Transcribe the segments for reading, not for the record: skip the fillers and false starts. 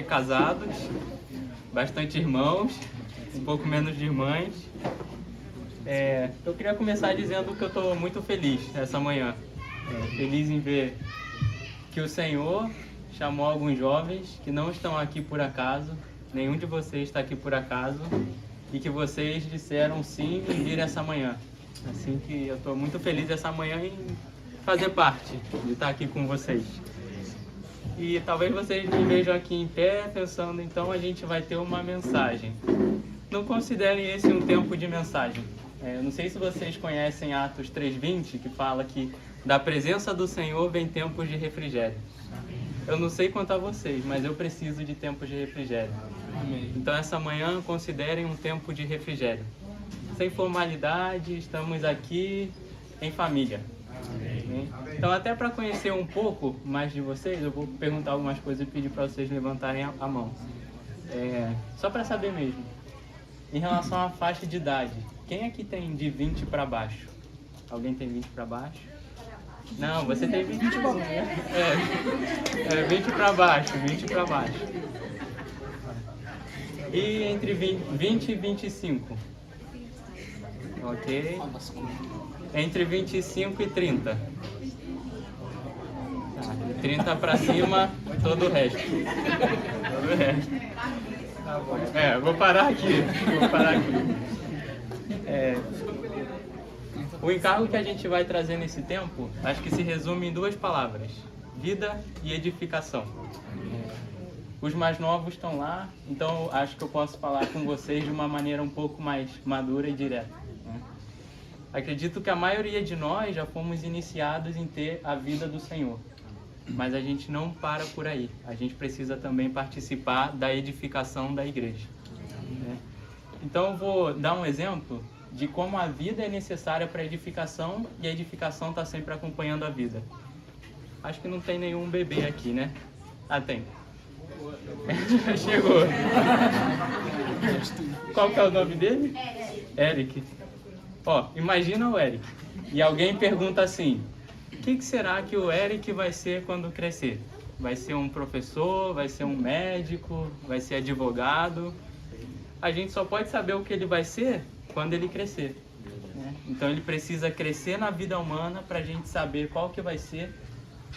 bastante casados, bastante irmãos, um pouco menos de irmãs. Eu queria começar dizendo que eu estou muito feliz essa manhã. Feliz em ver que o Senhor chamou alguns jovens que não estão aqui por acaso, nenhum de vocês está aqui por acaso, e que vocês disseram sim em vir essa manhã. Assim que eu estou muito feliz essa manhã em fazer parte de estar aqui com vocês. E talvez vocês me vejam aqui em pé pensando, então a gente vai ter uma mensagem. Não considerem esse um tempo de mensagem. Não sei se vocês conhecem Atos 3:20, que fala que da presença do Senhor vem tempos de refrigério. Eu não sei quanto a vocês, mas eu preciso de tempos de refrigério. Então essa manhã considerem um tempo de refrigério. Sem formalidade, estamos aqui em família. Então até para conhecer um pouco mais de vocês, eu vou perguntar algumas coisas e pedir para vocês levantarem a mão. Só para saber mesmo. Em relação à faixa de idade, quem aqui tem de 20 para baixo? Alguém tem 20 para baixo? Não, você tem 20 para baixo. 20 para baixo, 20 para baixo. E entre 20 e 25? Ok. Entre 25 e 30? 30 para cima, todo o resto. Todo o resto. Tá bom. Vou parar aqui. O encargo que a gente vai trazer nesse tempo, acho que se resume em duas palavras: vida e edificação. Os mais novos estão lá, então acho que eu posso falar com vocês de uma maneira um pouco mais madura e direta. Acredito que a maioria de nós já fomos iniciados em ter a vida do Senhor. Mas a gente não para por aí. A gente precisa também participar da edificação da igreja. Então eu vou dar um exemplo de como a vida é necessária para a edificação e a edificação está sempre acompanhando a vida. Acho que não tem nenhum bebê aqui, né? Ah, tem. Chegou. Qual que é o nome dele? Eric. Imagina o Eric. E alguém pergunta assim: o que será que o Eric vai ser quando crescer? Vai ser um professor? Vai ser um médico? Vai ser advogado? A gente só pode saber o que ele vai ser quando ele crescer. Então ele precisa crescer na vida humana para a gente saber qual que vai ser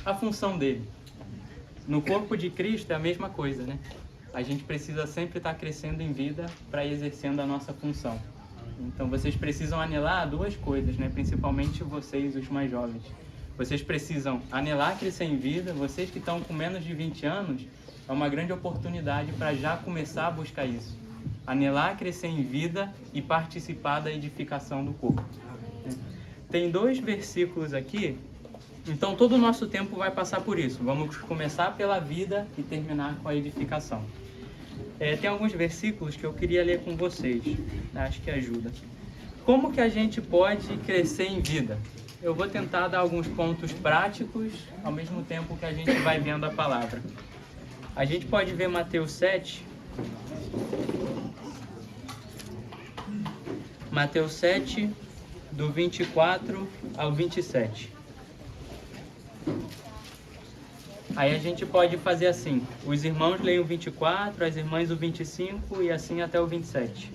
a função dele. No corpo de Cristo é a mesma coisa, né? A gente precisa sempre estar crescendo em vida para ir exercendo a nossa função. Então vocês precisam anelar duas coisas, né? Principalmente vocês, os mais jovens. Vocês precisam anelar crescer em vida. Vocês que estão com menos de 20 anos, é uma grande oportunidade para já começar a buscar isso. Anelar crescer em vida e participar da edificação do corpo. Tem 2 versículos aqui, então todo o nosso tempo vai passar por isso. Vamos começar pela vida e terminar com a edificação. Tem alguns versículos que eu queria ler com vocês, acho que ajuda. Como que a gente pode crescer em vida? Eu vou tentar dar alguns pontos práticos, ao mesmo tempo que a gente vai vendo a palavra. A gente pode ver Mateus 7. Mateus 7, do 24 ao 27. Aí a gente pode fazer assim: os irmãos leem o 24, as irmãs o 25 e assim até o 27.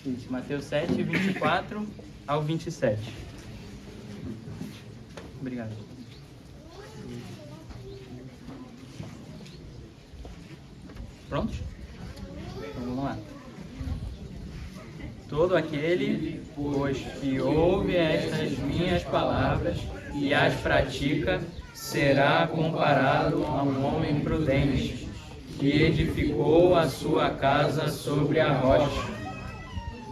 Isso, Mateus 7, 24 ao 27. Obrigado. Prontos? Então, vamos lá. Todo aquele, pois, que ouve estas minhas palavras e as pratica, será comparado a um homem prudente, que edificou a sua casa sobre a rocha.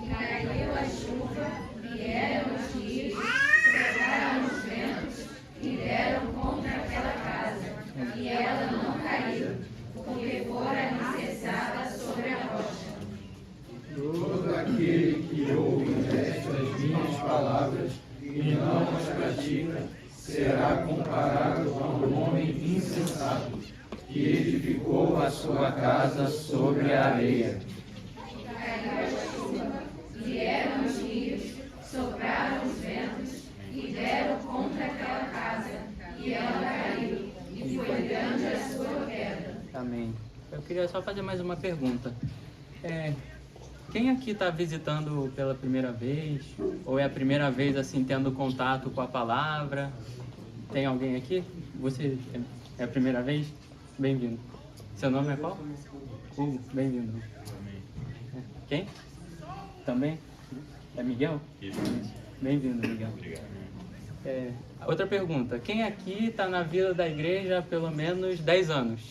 Caiu a chuva, vieram os rios, sopraram os ventos e deram contra aquela casa, e ela não caiu, porque fora alicerçada sobre a rocha. Todo aquele que ouve estas minhas palavras e não as pratica, será comparado a um homem insensato, que edificou a sua casa sobre a areia. Caiu a chuva, vieram os rios, sopraram os ventos e queria só fazer mais uma pergunta. Quem aqui está visitando pela primeira vez? Ou é a primeira vez, assim, tendo contato com a palavra? Tem alguém aqui? Você é a primeira vez? Bem-vindo. Seu nome é qual? Hugo, bem-vindo. Quem? Também? É Miguel? Isso. Bem-vindo, Miguel. Obrigado. Outra pergunta. Quem aqui está na vida da igreja há pelo menos 10 anos?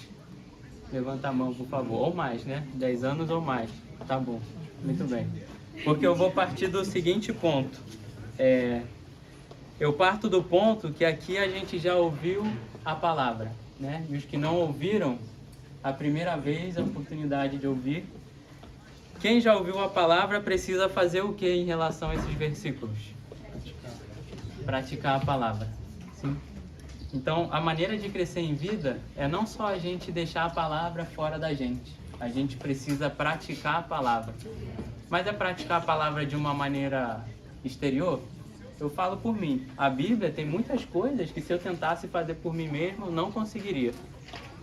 Levanta a mão, por favor. Ou mais, né? 10 anos ou mais. Tá bom. Muito bem. Porque eu vou partir do seguinte ponto. Eu parto do ponto que aqui a gente já ouviu a palavra, né? E os que não ouviram, a primeira vez, a oportunidade de ouvir. Quem já ouviu a palavra precisa fazer o que em relação a esses versículos? Praticar a palavra. Sim. Então, a maneira de crescer em vida é não só a gente deixar a palavra fora da gente. A gente precisa praticar a palavra. Mas é praticar a palavra de uma maneira exterior? Eu falo por mim. A Bíblia tem muitas coisas que se eu tentasse fazer por mim mesmo, eu não conseguiria.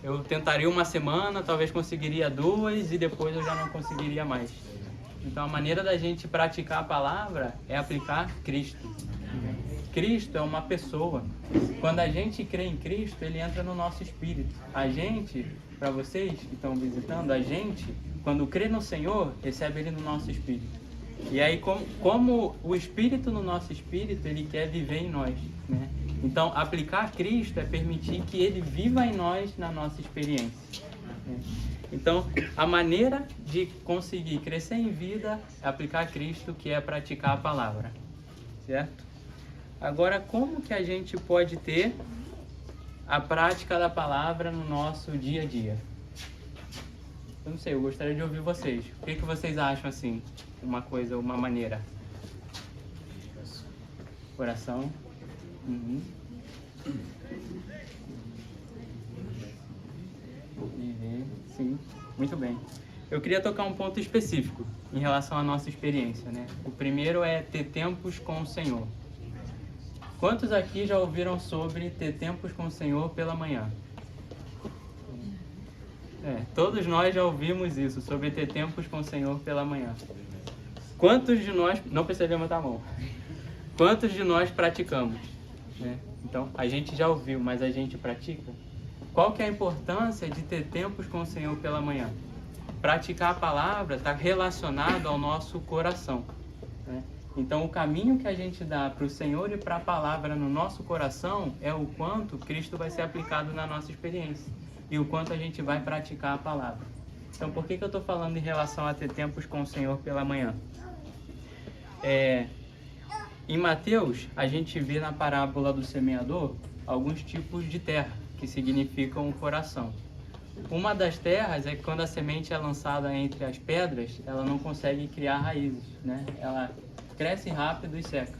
Eu tentaria uma semana, talvez conseguiria 2 e depois eu já não conseguiria mais. Então, a maneira da gente praticar a palavra é aplicar Cristo. Cristo é uma pessoa. Quando a gente crê em Cristo, Ele entra no nosso espírito. A gente, para vocês que estão visitando, a gente, quando crê no Senhor, recebe Ele no nosso espírito. E aí, como o Espírito no nosso espírito, Ele quer viver em nós, né? Então, aplicar Cristo é permitir que Ele viva em nós na nossa experiência. Então, a maneira de conseguir crescer em vida é aplicar Cristo, que é praticar a palavra. Certo? Agora, como que a gente pode ter a prática da palavra no nosso dia a dia? Eu não sei, eu gostaria de ouvir vocês. O que vocês acham, assim, uma maneira? Oração. Viver, sim, muito bem. Eu queria tocar um ponto específico em relação à nossa experiência, né? O primeiro é ter tempos com o Senhor. Quantos aqui já ouviram sobre ter tempos com o Senhor pela manhã? Todos nós já ouvimos isso, sobre ter tempos com o Senhor pela manhã. Quantos de nós... Não precisa levantar a mão. Quantos de nós praticamos? Né? Então, a gente já ouviu, mas a gente pratica? Qual que é a importância de ter tempos com o Senhor pela manhã? Praticar a palavra está relacionado ao nosso coração. Né? Então, o caminho que a gente dá para o Senhor e para a palavra no nosso coração é o quanto Cristo vai ser aplicado na nossa experiência e o quanto a gente vai praticar a palavra. Então, por que eu estou falando em relação a ter tempos com o Senhor pela manhã? Em Mateus, a gente vê na parábola do semeador alguns tipos de terra que significam o coração. Uma das terras é que quando a semente é lançada entre as pedras, ela não consegue criar raízes, né? Ela cresce rápido e seca.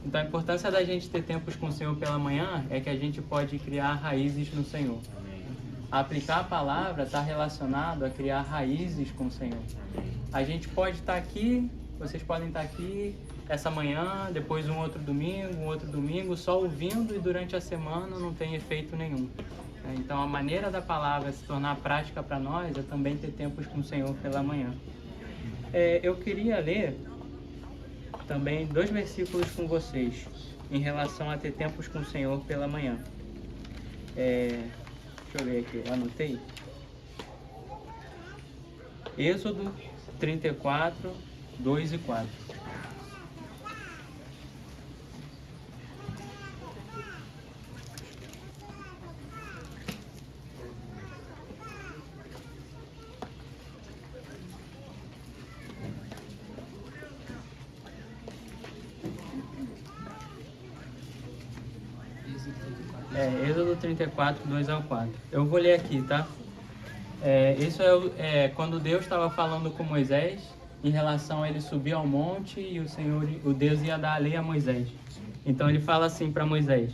Então, a importância da gente ter tempos com o Senhor pela manhã é que a gente pode criar raízes no Senhor. Aplicar a palavra está relacionado a criar raízes com o Senhor. A gente pode estar aqui, vocês podem estar aqui essa manhã, depois um outro domingo, só ouvindo e durante a semana não tem efeito nenhum. Então, a maneira da palavra se tornar prática para nós é também ter tempos com o Senhor pela manhã. Eu queria ler também 2 versículos com vocês em relação a ter tempos com o Senhor pela manhã. Deixa eu ver aqui, eu anotei. Êxodo 34, 2 e 4. Êxodo 34, 2 ao 4. Eu vou ler aqui, tá? Isso é quando Deus estava falando com Moisés em relação a ele subir ao monte e o Deus ia dar a lei a Moisés. Então ele fala assim para Moisés: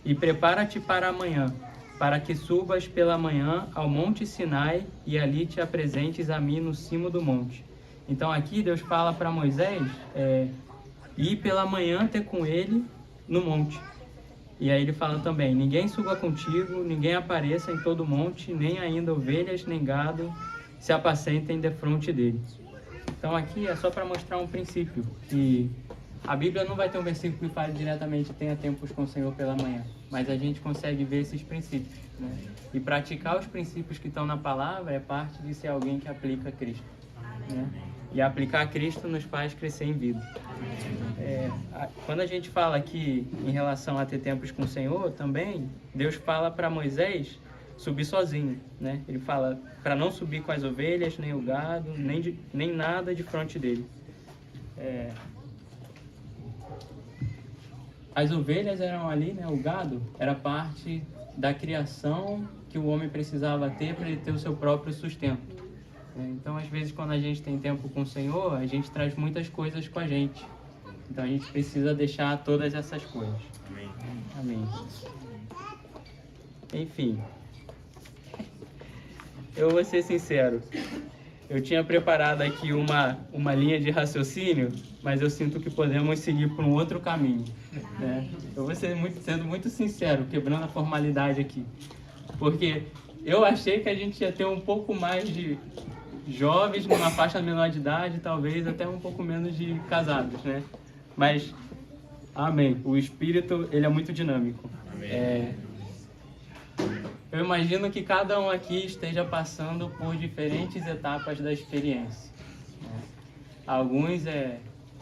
"E prepara-te para amanhã, para que subas pela manhã ao monte Sinai e ali te apresentes a mim no cimo do monte." Então aqui Deus fala para Moisés ir pela manhã ter com ele no monte. E aí ele fala também: ninguém suba contigo, ninguém apareça em todo monte, nem ainda ovelhas nem gado se apacentem defronte dele. Então aqui é só para mostrar um princípio, que a Bíblia não vai ter um versículo que fale diretamente tenha tempos com o Senhor pela manhã, mas a gente consegue ver esses princípios, né? E praticar os princípios que estão na palavra é parte de ser alguém que aplica Cristo, né? E aplicar Cristo nos faz crescer em vida. Quando a gente fala aqui em relação a ter tempos com o Senhor, também Deus fala para Moisés subir sozinho, né? Ele fala para não subir com as ovelhas, nem o gado, nem nada de frente dele. As ovelhas eram ali, né? O gado era parte da criação que o homem precisava ter para ele ter o seu próprio sustento. Então, às vezes, quando a gente tem tempo com o Senhor, a gente traz muitas coisas com a gente. Então, a gente precisa deixar todas essas coisas. Amém. Amém. Enfim, eu vou ser sincero. Eu tinha preparado aqui uma linha de raciocínio, mas eu sinto que podemos seguir por um outro caminho, né? Eu vou ser sendo muito sincero, quebrando a formalidade aqui. Porque eu achei que a gente ia ter um pouco mais de jovens numa faixa menor de idade, talvez até um pouco menos de casados, né? Mas, amém, o Espírito, ele é muito dinâmico. Eu imagino que cada um aqui esteja passando por diferentes etapas da experiência, né? Alguns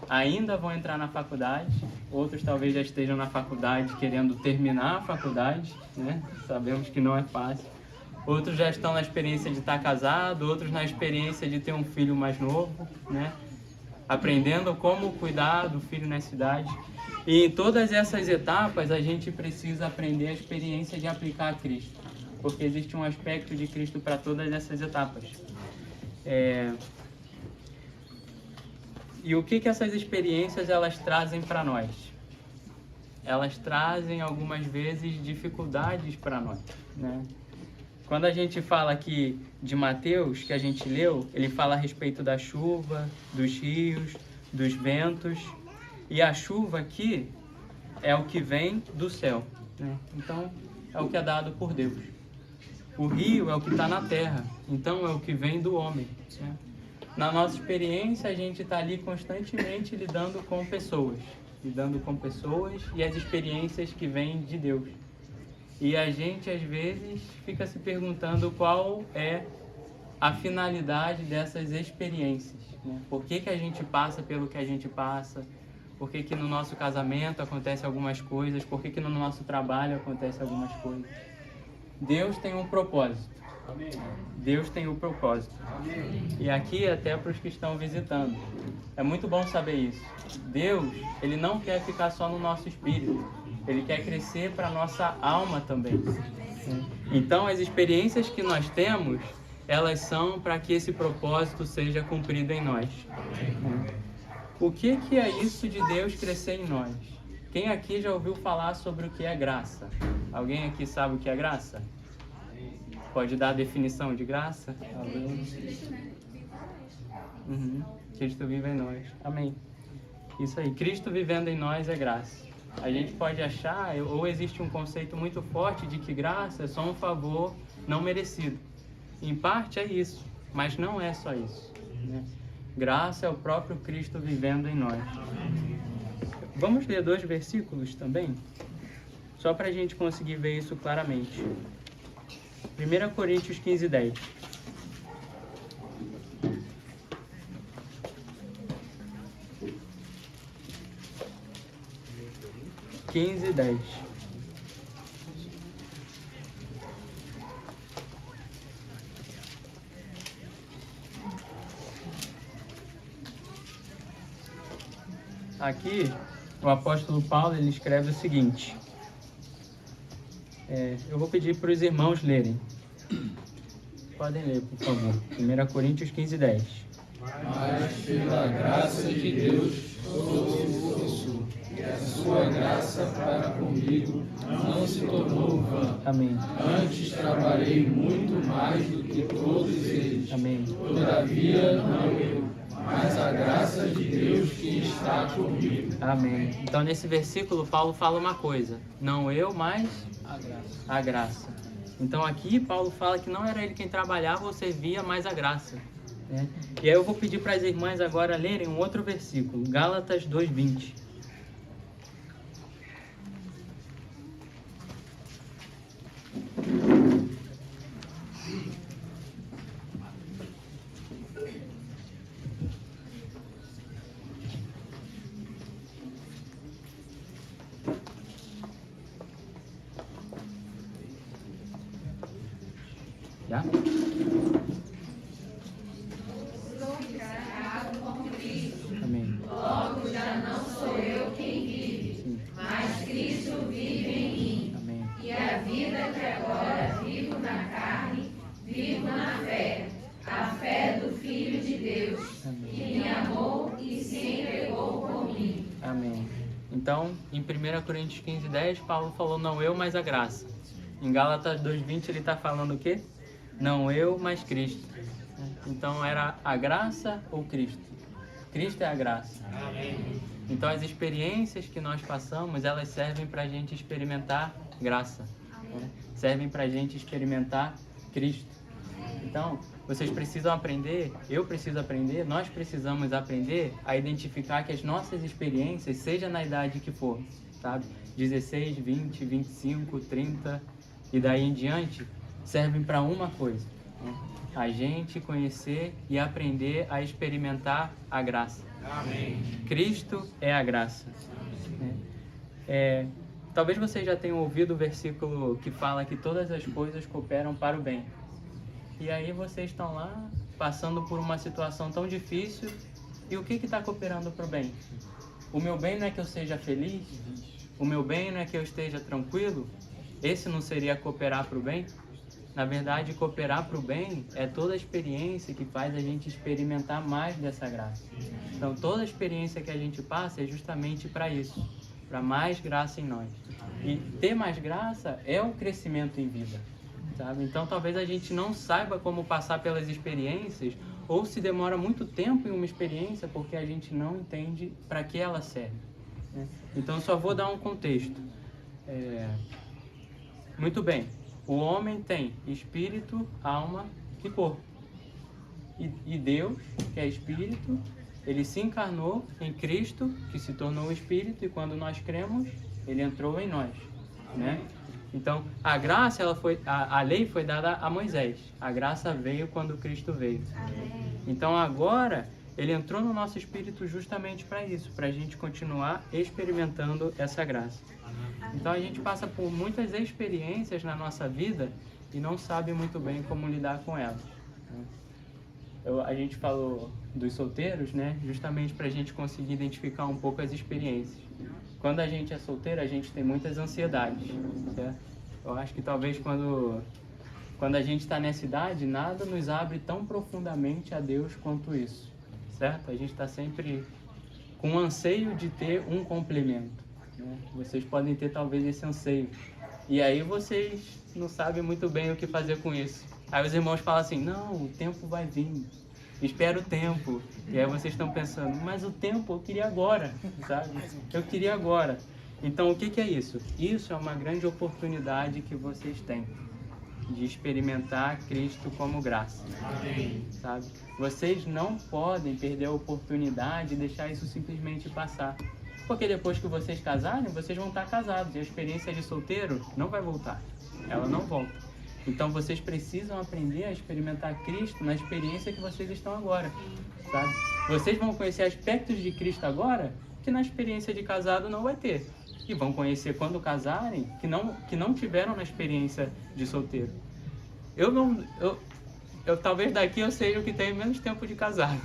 ainda vão entrar na faculdade, outros talvez já estejam na faculdade querendo terminar a faculdade, né? Sabemos que não é fácil. Outros já estão na experiência de estar casado, outros na experiência de ter um filho mais novo, né? Aprendendo como cuidar do filho nessa idade. E em todas essas etapas a gente precisa aprender a experiência de aplicar a Cristo, porque existe um aspecto de Cristo para todas essas etapas. E o que essas experiências elas trazem para nós? Elas trazem algumas vezes dificuldades para nós, né? Quando a gente fala aqui de Mateus, que a gente leu, ele fala a respeito da chuva, dos rios, dos ventos. E a chuva aqui é o que vem do céu, né? Então, é o que é dado por Deus. O rio é o que está na terra, então é o que vem do homem, né? Na nossa experiência, a gente está ali constantemente lidando com pessoas e as experiências que vêm de Deus. E a gente, às vezes, fica se perguntando qual é a finalidade dessas experiências, né? Por que a gente passa pelo que a gente passa? Por que no nosso casamento acontecem algumas coisas? Por que no nosso trabalho acontecem algumas coisas? Deus tem um propósito. Amém. Deus tem um propósito. Amém. E aqui, até para os que estão visitando, é muito bom saber isso. Deus, ele não quer ficar só no nosso espírito. Ele quer crescer para a nossa alma também. Então, as experiências que nós temos, elas são para que esse propósito seja cumprido em nós. O que é isso de Deus crescer em nós? Quem aqui já ouviu falar sobre o que é graça? Alguém aqui sabe o que é graça? Pode dar a definição de graça? Cristo vive em nós. Amém. Isso aí. Cristo vivendo em nós é graça. A gente pode achar, ou existe um conceito muito forte de que graça é só um favor não merecido. Em parte é isso, mas não é só isso, né? Graça é o próprio Cristo vivendo em nós. Vamos ler 2 versículos também, só para a gente conseguir ver isso claramente. 1 Coríntios 15:10. Aqui, o apóstolo Paulo ele escreve o seguinte. Eu vou pedir para os irmãos lerem. Podem ler, por favor. 1 Coríntios 15:10. Mas pela graça de Deus sou isso, e a sua graça para comigo não se tornou vã. Amém. Antes trabalhei muito mais do que todos eles. Amém. Todavia não eu, mas a graça de Deus que está comigo. Amém. Então, nesse versículo, Paulo fala uma coisa: não eu, mas a graça. Então, aqui, Paulo fala que não era ele quem trabalhava ou servia, mas a graça. Né? E aí eu vou pedir para as irmãs agora lerem um outro versículo, Gálatas 2:20. Já? Amém. Logo já não sou eu quem vive, Sim. mas Cristo vive em mim. Amém. E a vida que agora vivo na carne, vivo na fé. A fé do Filho de Deus, Amém. que me amou e se entregou por mim. Amém. Então, em 1 Coríntios 15:10, Paulo falou não eu, mas a graça. Em Gálatas 2:20 ele está falando o quê? Não eu, mas Cristo. Então era a graça ou Cristo? Cristo é a graça. Amém. Então as experiências que nós passamos, elas servem para a gente experimentar graça. Né? Servem para a gente experimentar Cristo. Então, vocês precisam aprender, eu preciso aprender, nós precisamos aprender a identificar que as nossas experiências, seja na idade que for, sabe? 16, 20, 25, 30 e daí em diante, servem para uma coisa, né? A gente conhecer e aprender a experimentar a graça. Amém. Cristo é a graça. Talvez vocês já tenham ouvido o versículo que fala que todas as coisas cooperam para o bem. E aí vocês estão lá, passando por uma situação tão difícil, e o que está cooperando para o bem? O meu bem não é que eu seja feliz? O meu bem não é que eu esteja tranquilo? Esse não seria cooperar para o bem? Na verdade, cooperar para o bem é toda a experiência que faz a gente experimentar mais dessa graça. Então, toda a experiência que a gente passa é justamente para isso, para mais graça em nós. E ter mais graça é o crescimento em vida, sabe? Então, talvez a gente não saiba como passar pelas experiências ou se demora muito tempo em uma experiência porque a gente não entende para que ela serve, né? Então, só vou dar um contexto. Muito bem. O homem tem espírito, alma e corpo. E Deus, que é espírito, ele se encarnou em Cristo, que se tornou espírito, e quando nós cremos, ele entrou em nós, né? Então, a graça, a lei foi dada a Moisés. A graça veio quando Cristo veio. Então, agora, ele entrou no nosso espírito justamente para isso, para a gente continuar experimentando essa graça. Então a gente passa por muitas experiências na nossa vida e não sabe muito bem como lidar com elas. A gente falou dos solteiros, né? Justamente para a gente conseguir identificar um pouco as experiências. Quando a gente é solteiro, a gente tem muitas ansiedades, certo? Eu acho que talvez quando a gente está nessa idade, nada nos abre tão profundamente a Deus quanto isso, certo? A gente está sempre com o anseio de ter um complemento. Vocês podem ter talvez esse anseio. E aí vocês não sabem muito bem o que fazer com isso. Aí os irmãos falam assim, não, o tempo vai vir, espera o tempo. E aí vocês estão pensando, mas o tempo eu queria agora, sabe? Eu queria agora. Então o que é isso? Isso é uma grande oportunidade que vocês têm de experimentar Cristo como graça, sabe? Vocês não podem perder a oportunidade de deixar isso simplesmente passar. Porque depois que vocês casarem, vocês vão estar casados. E a experiência de solteiro não vai voltar. Ela não volta. Então vocês precisam aprender a experimentar Cristo na experiência que vocês estão agora, sabe? Vocês vão conhecer aspectos de Cristo agora que na experiência de casado não vai ter. E vão conhecer quando casarem que não tiveram na experiência de solteiro. Eu talvez daqui eu seja o que tem menos tempo de casado.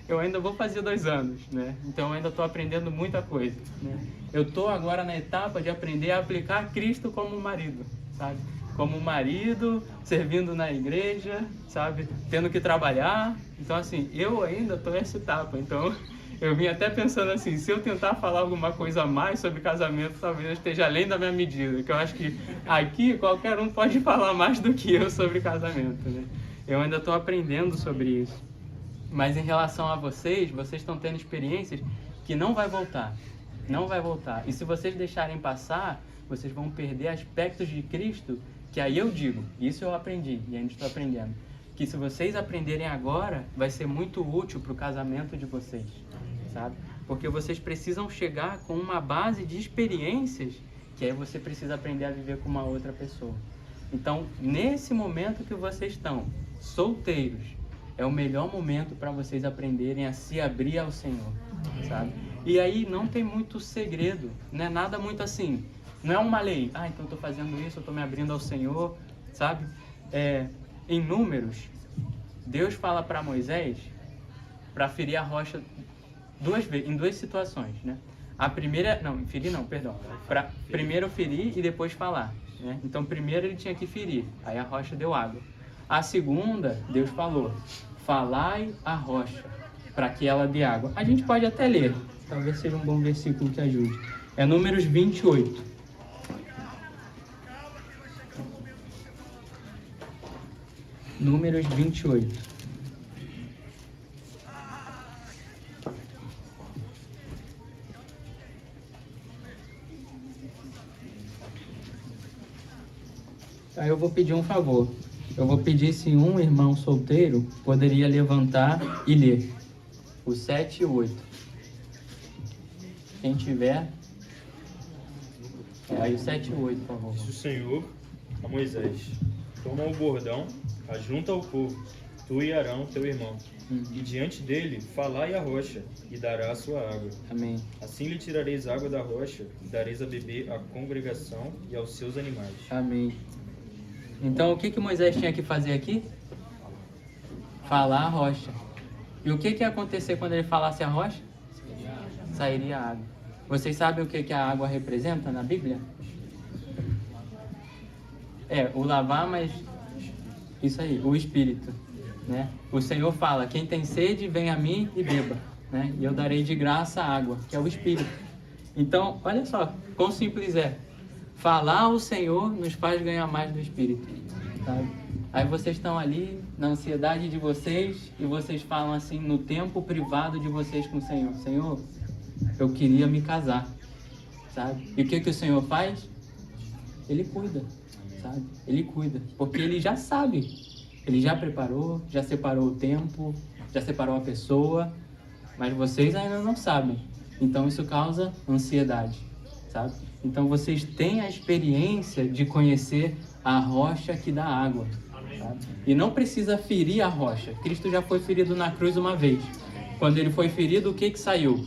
Eu ainda vou fazer 2 anos, né? Então eu ainda estou aprendendo muita coisa, né? Eu estou agora na etapa de aprender a aplicar Cristo como marido, sabe? Como marido, servindo na igreja, sabe? Tendo que trabalhar. Então assim, eu ainda estou nessa etapa. Então eu vim até pensando assim, se eu tentar falar alguma coisa a mais sobre casamento, talvez eu esteja além da minha medida. Que eu acho que aqui qualquer um pode falar mais do que eu sobre casamento, né? Eu ainda estou aprendendo sobre isso. Mas em relação a vocês estão tendo experiências que não vai voltar. Não vai voltar. E se vocês deixarem passar, vocês vão perder aspectos de Cristo, que aí eu digo, isso eu aprendi e ainda estou aprendendo, que se vocês aprenderem agora, vai ser muito útil para o casamento de vocês, sabe? Porque vocês precisam chegar com uma base de experiências, que aí você precisa aprender a viver com uma outra pessoa. Então, nesse momento que vocês estão solteiros, é o melhor momento para vocês aprenderem a se abrir ao Senhor, sabe? E aí não tem muito segredo, não é nada muito assim, não é uma lei, então eu estou fazendo isso, eu estou me abrindo ao Senhor, sabe? Em Números, Deus fala para Moisés para ferir a rocha em duas situações, né? A primeira, primeiro ferir e depois falar, né? Então primeiro ele tinha que ferir, aí a rocha deu água. A segunda, Deus falou, falai a rocha, para que ela dê água. A gente pode até ler, talvez seja um bom versículo que ajude. É Números 28. Números 28. Aí eu vou pedir um favor. Eu vou pedir se um irmão solteiro poderia levantar e ler o 7 e o 8. Quem tiver. Aí o 7 e o 8, por favor. Disse o Senhor a Moisés: toma o bordão, ajunta ao povo, tu e Arão, teu irmão, e diante dele falai a rocha, e dará a sua água. Amém. Assim lhe tirareis água da rocha, e dareis a beber à congregação e aos seus animais. Amém. Então, o que Moisés tinha que fazer aqui? Falar a rocha. E o que ia acontecer quando ele falasse a rocha? Sairia água. Vocês sabem o que a água representa na Bíblia? O lavar, mas isso aí, o Espírito, né? O Senhor fala, quem tem sede, vem a mim e beba, né? E eu darei de graça a água, que é o Espírito. Então, olha só, quão simples é. Falar ao Senhor nos faz ganhar mais do Espírito, sabe? Aí vocês estão ali na ansiedade de vocês e vocês falam assim no tempo privado de vocês com o Senhor: Senhor, eu queria me casar, sabe? E o que o Senhor faz? Ele cuida, sabe? Ele cuida, porque Ele já sabe, Ele já preparou, já separou o tempo, já separou a pessoa, mas vocês ainda não sabem. Então isso causa ansiedade, sabe? Então vocês têm a experiência de conhecer a rocha que dá água, sabe? E não precisa ferir a rocha. Cristo já foi ferido na cruz uma vez. Quando Ele foi ferido, o que saiu?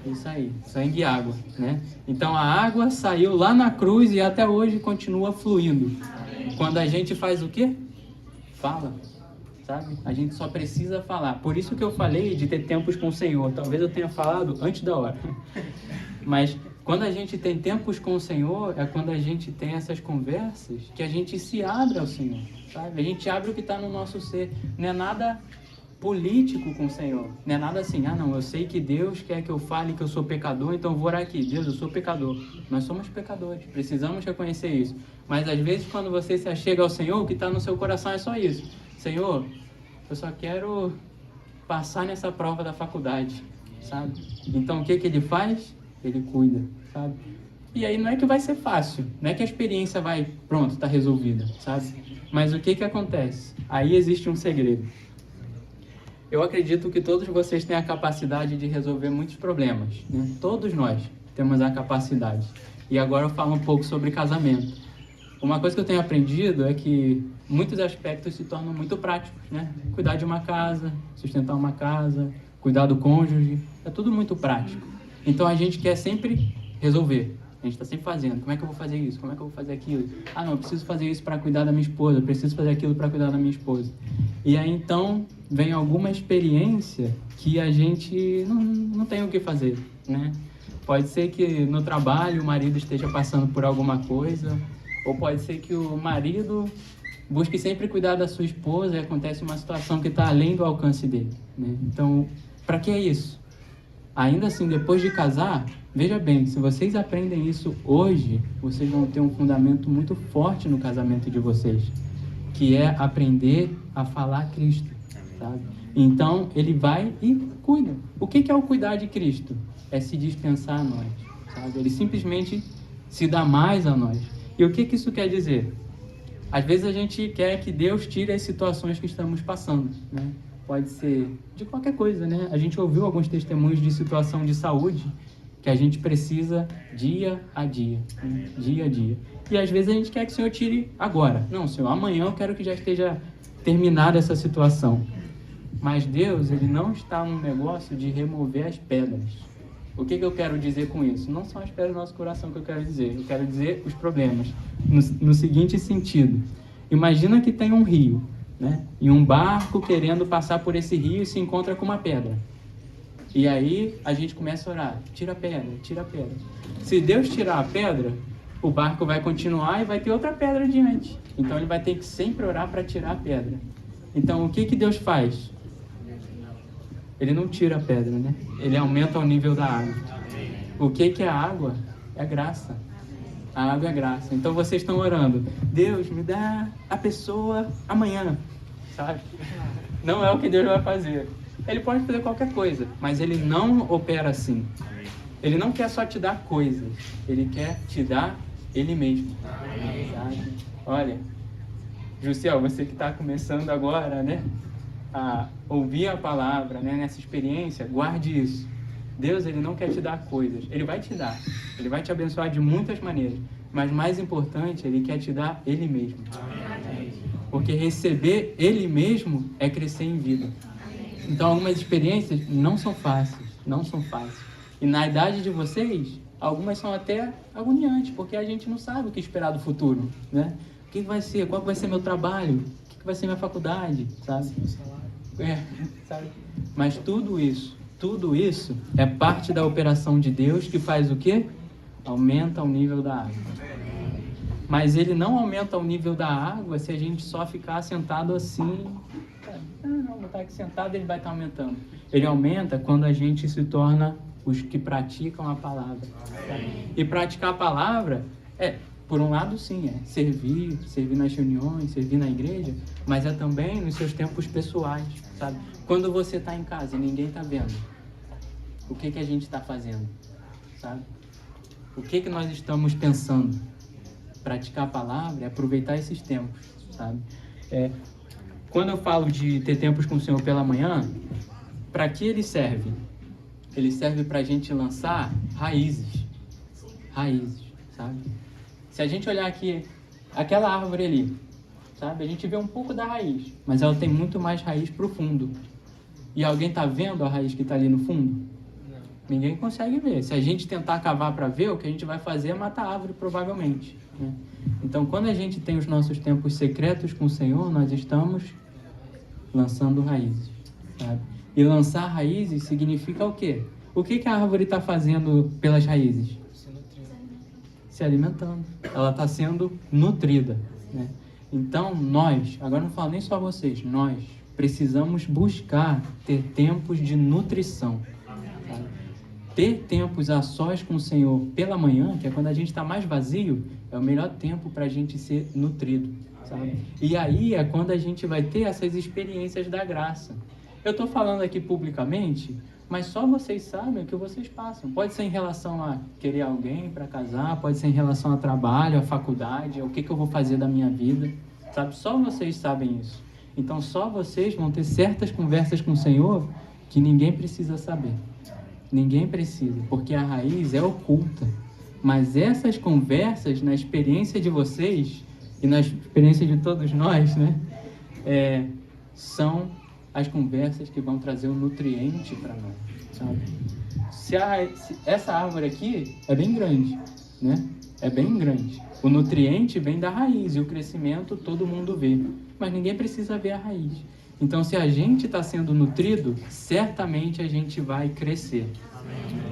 Isso aí, sangue e água, né? Então a água saiu lá na cruz e até hoje continua fluindo. Quando a gente faz o quê? Fala, sabe? A gente só precisa falar. Por isso que eu falei de ter tempos com o Senhor. Talvez eu tenha falado antes da hora. Mas quando a gente tem tempos com o Senhor, é quando a gente tem essas conversas que a gente se abre ao Senhor, sabe? A gente abre o que está no nosso ser. Não é nada político com o Senhor. Não é nada assim, não, eu sei que Deus quer que eu fale que eu sou pecador, então eu vou orar aqui. Deus, eu sou pecador. Nós somos pecadores, precisamos reconhecer isso. Mas às vezes quando você se achega ao Senhor, o que está no seu coração é só isso. Senhor, eu só quero passar nessa prova da faculdade, sabe? Então o que Ele faz? Ele cuida, sabe? E aí não é que vai ser fácil, não é que a experiência vai, pronto, está resolvida, sabe? Mas o que acontece? Aí existe um segredo. Eu acredito que todos vocês têm a capacidade de resolver muitos problemas, né? Todos nós temos a capacidade. E agora eu falo um pouco sobre casamento. Uma coisa que eu tenho aprendido é que muitos aspectos se tornam muito práticos, né? Cuidar de uma casa, sustentar uma casa, cuidar do cônjuge, é tudo muito prático. Então a gente quer sempre resolver, a gente está sempre fazendo. Como é que eu vou fazer isso? Como é que eu vou fazer aquilo? Não, eu preciso fazer isso para cuidar da minha esposa, eu preciso fazer aquilo para cuidar da minha esposa. E aí então vem alguma experiência que a gente não tem o que fazer, né? Pode ser que no trabalho o marido esteja passando por alguma coisa, ou pode ser que o marido busque sempre cuidar da sua esposa e acontece uma situação que está além do alcance dele, né? Então, para que é isso? Ainda assim, depois de casar, veja bem, se vocês aprendem isso hoje, vocês vão ter um fundamento muito forte no casamento de vocês, que é aprender a falar Cristo, sabe? Então, ele vai e cuida. O que é o cuidar de Cristo? É se dispensar a nós, sabe? Ele simplesmente se dá mais a nós. E o que isso quer dizer? Às vezes a gente quer que Deus tire as situações que estamos passando, né? Pode ser de qualquer coisa, né? A gente ouviu alguns testemunhos de situação de saúde que a gente precisa dia a dia, né? Dia a dia. E às vezes a gente quer que o Senhor tire agora. Não, Senhor, amanhã eu quero que já esteja terminada essa situação. Mas Deus, Ele não está num negócio de remover as pedras. O que eu quero dizer com isso? Não são as pedras do nosso coração que eu quero dizer. Eu quero dizer os problemas. No seguinte sentido. Imagina que tem um rio, né? E um barco querendo passar por esse rio e se encontra com uma pedra. E aí a gente começa a orar. Tira a pedra, tira a pedra. Se Deus tirar a pedra, o barco vai continuar e vai ter outra pedra adiante. Então ele vai ter que sempre orar para tirar a pedra. Então o que Deus faz? Ele não tira a pedra, né? Ele aumenta o nível da água. O que é a água? É a graça. A água é graça. Então vocês estão orando. Deus, me dá a pessoa amanhã. Sabe? Não é o que Deus vai fazer. Ele pode fazer qualquer coisa, mas Ele não opera assim. Ele não quer só te dar coisas. Ele quer te dar Ele mesmo. Sabe? Olha, Jussiel, você que está começando agora, né? A ouvir a palavra, né, nessa experiência, guarde isso. Deus, Ele não quer te dar coisas. Ele vai te dar. Ele vai te abençoar de muitas maneiras. Mas mais importante, Ele quer te dar Ele mesmo. Porque receber Ele mesmo é crescer em vida. Então, algumas experiências não são fáceis. Não são fáceis. E na idade de vocês, algumas são até agoniantes, porque a gente não sabe o que esperar do futuro, né? O que vai ser? Qual vai ser meu trabalho? O que vai ser minha faculdade? Sabe? Sabe? Mas tudo isso é parte da operação de Deus que faz o quê? Aumenta o nível da água. Mas Ele não aumenta o nível da água se a gente só ficar sentado assim. Não, vou estar aqui sentado, Ele vai estar aumentando. Ele aumenta quando a gente se torna os que praticam a palavra. E praticar a palavra por um lado sim, é servir nas reuniões, servir na igreja, mas é também nos seus tempos pessoais, sabe? Quando você está em casa e ninguém está vendo, o que a gente está fazendo, sabe? O que nós estamos pensando? Praticar a palavra é aproveitar esses tempos, sabe? Quando eu falo de ter tempos com o Senhor pela manhã, para que ele serve? Ele serve para a gente lançar raízes, sabe? Se a gente olhar aqui, aquela árvore ali, sabe? A gente vê um pouco da raiz, mas ela tem muito mais raiz profundo. E alguém está vendo a raiz que está ali no fundo? Não. Ninguém consegue ver. Se a gente tentar cavar para ver, o que a gente vai fazer é matar a árvore, provavelmente, né? Então, quando a gente tem os nossos tempos secretos com o Senhor, nós estamos lançando raízes, sabe? E lançar raízes significa o quê? O que a árvore está fazendo pelas raízes? Se alimentando. Ela está sendo nutrida, né? Então, agora não falo nem só vocês, nós precisamos buscar ter tempos de nutrição. Sabe? Ter tempos a sós com o Senhor pela manhã, que é quando a gente está mais vazio, é o melhor tempo para a gente ser nutrido, sabe? E aí é quando a gente vai ter essas experiências da graça. Eu estou falando aqui publicamente, mas só vocês sabem o que vocês passam. Pode ser em relação a querer alguém para casar, pode ser em relação a trabalho, a faculdade, o que eu vou fazer da minha vida, sabe? Só vocês sabem isso. Então só vocês vão ter certas conversas com o Senhor que ninguém precisa saber. Ninguém precisa, porque a raiz é oculta. Mas essas conversas, na experiência de vocês e na experiência de todos nós, né, são as conversas que vão trazer o nutriente para nós, sabe? Se essa árvore aqui é bem grande, né? É bem grande. O nutriente vem da raiz e o crescimento todo mundo vê, mas ninguém precisa ver a raiz. Então, se a gente está sendo nutrido, certamente a gente vai crescer.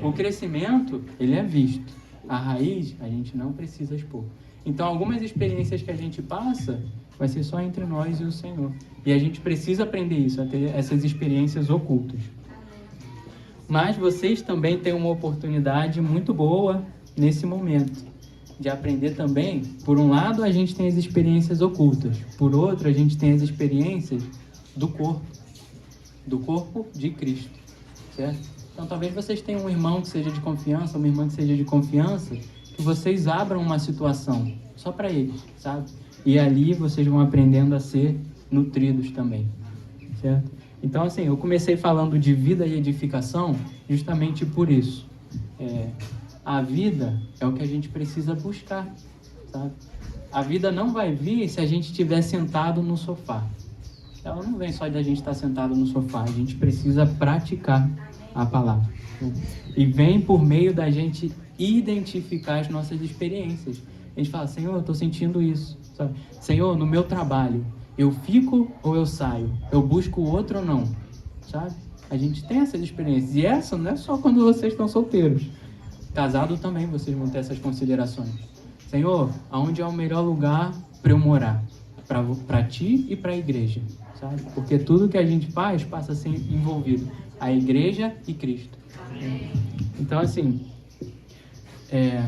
O crescimento, ele é visto. A raiz, a gente não precisa expor. Então, algumas experiências que a gente passa, vai ser só entre nós e o Senhor. E a gente precisa aprender isso, a ter essas experiências ocultas. Mas vocês também têm uma oportunidade muito boa nesse momento, de aprender também. Por um lado, a gente tem as experiências ocultas. Por outro, a gente tem as experiências do corpo. do corpo de Cristo, certo? Então talvez vocês tenham um irmão que seja de confiança, uma irmã que seja de confiança, que vocês abram uma situação só para eles, sabe? E ali vocês vão aprendendo a ser nutridos também, certo? Então assim, eu comecei falando de vida e edificação justamente por isso. A vida é o que a gente precisa buscar, sabe? A vida não vai vir se a gente estiver sentado no sofá. Ela não vem só de a gente estar sentado no sofá, a gente precisa praticar a palavra. E vem por meio da gente identificar as nossas experiências. A gente fala, Senhor, eu estou sentindo isso, sabe? Senhor, no meu trabalho, eu fico ou eu saio? Eu busco o outro ou não? Sabe? A gente tem essas experiências. E essa não é só quando vocês estão solteiros. Casado também vocês vão ter essas considerações. Senhor, aonde é o melhor lugar para eu morar? Para ti e para a igreja, sabe? Porque tudo que a gente faz passa a ser envolvido. A igreja e Cristo. Então, assim, eu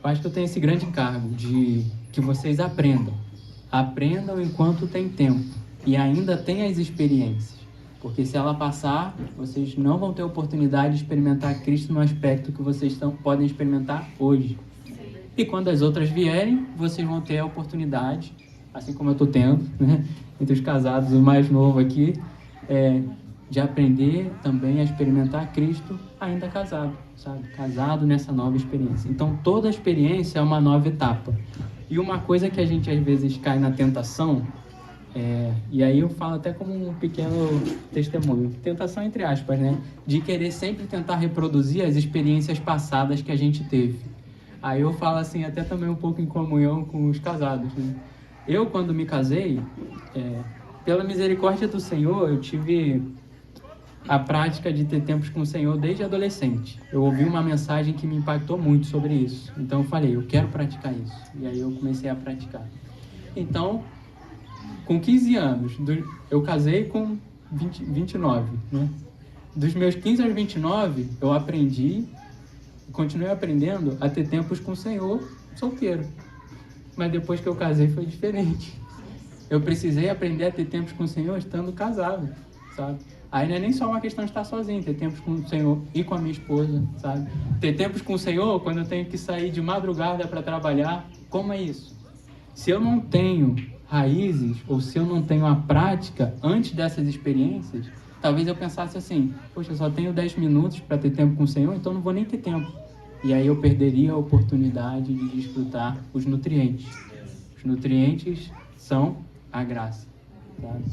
acho que eu tenho esse grande encargo de que vocês aprendam. Aprendam enquanto tem tempo. E ainda tem as experiências. Porque se ela passar, vocês não vão ter oportunidade de experimentar Cristo no aspecto que vocês podem experimentar hoje. E quando as outras vierem, vocês vão ter a oportunidade, assim como eu estou tendo, né? Entre os casados, o mais novo aqui, de aprender também a experimentar Cristo ainda casado, sabe? Casado nessa nova experiência. Então, toda experiência é uma nova etapa. E uma coisa que a gente às vezes cai na tentação, e aí eu falo até como um pequeno testemunho, tentação entre aspas, né? De querer sempre tentar reproduzir as experiências passadas que a gente teve. Aí eu falo assim, até também um pouco em comunhão com os casados, né? Eu, quando me casei, pela misericórdia do Senhor, eu tive a prática de ter tempos com o Senhor desde adolescente. Eu ouvi uma mensagem que me impactou muito sobre isso. Então eu falei, eu quero praticar isso. E aí eu comecei a praticar. Então, com 15 anos, eu casei com 29, né? Dos meus 15 aos 29, eu aprendi, continuei aprendendo a ter tempos com o Senhor solteiro. Mas depois que eu casei foi diferente. Eu precisei aprender a ter tempos com o Senhor estando casado, sabe? Aí não é nem só uma questão de estar sozinho, ter tempos com o Senhor e com a minha esposa, sabe? Ter tempos com o Senhor quando eu tenho que sair de madrugada para trabalhar, como é isso? Se eu não tenho raízes, ou se eu não tenho a prática antes dessas experiências, talvez eu pensasse assim, poxa, eu só tenho 10 minutos para ter tempo com o Senhor, então não vou nem ter tempo. E aí eu perderia a oportunidade de desfrutar os nutrientes. Os nutrientes são a graça, sabe?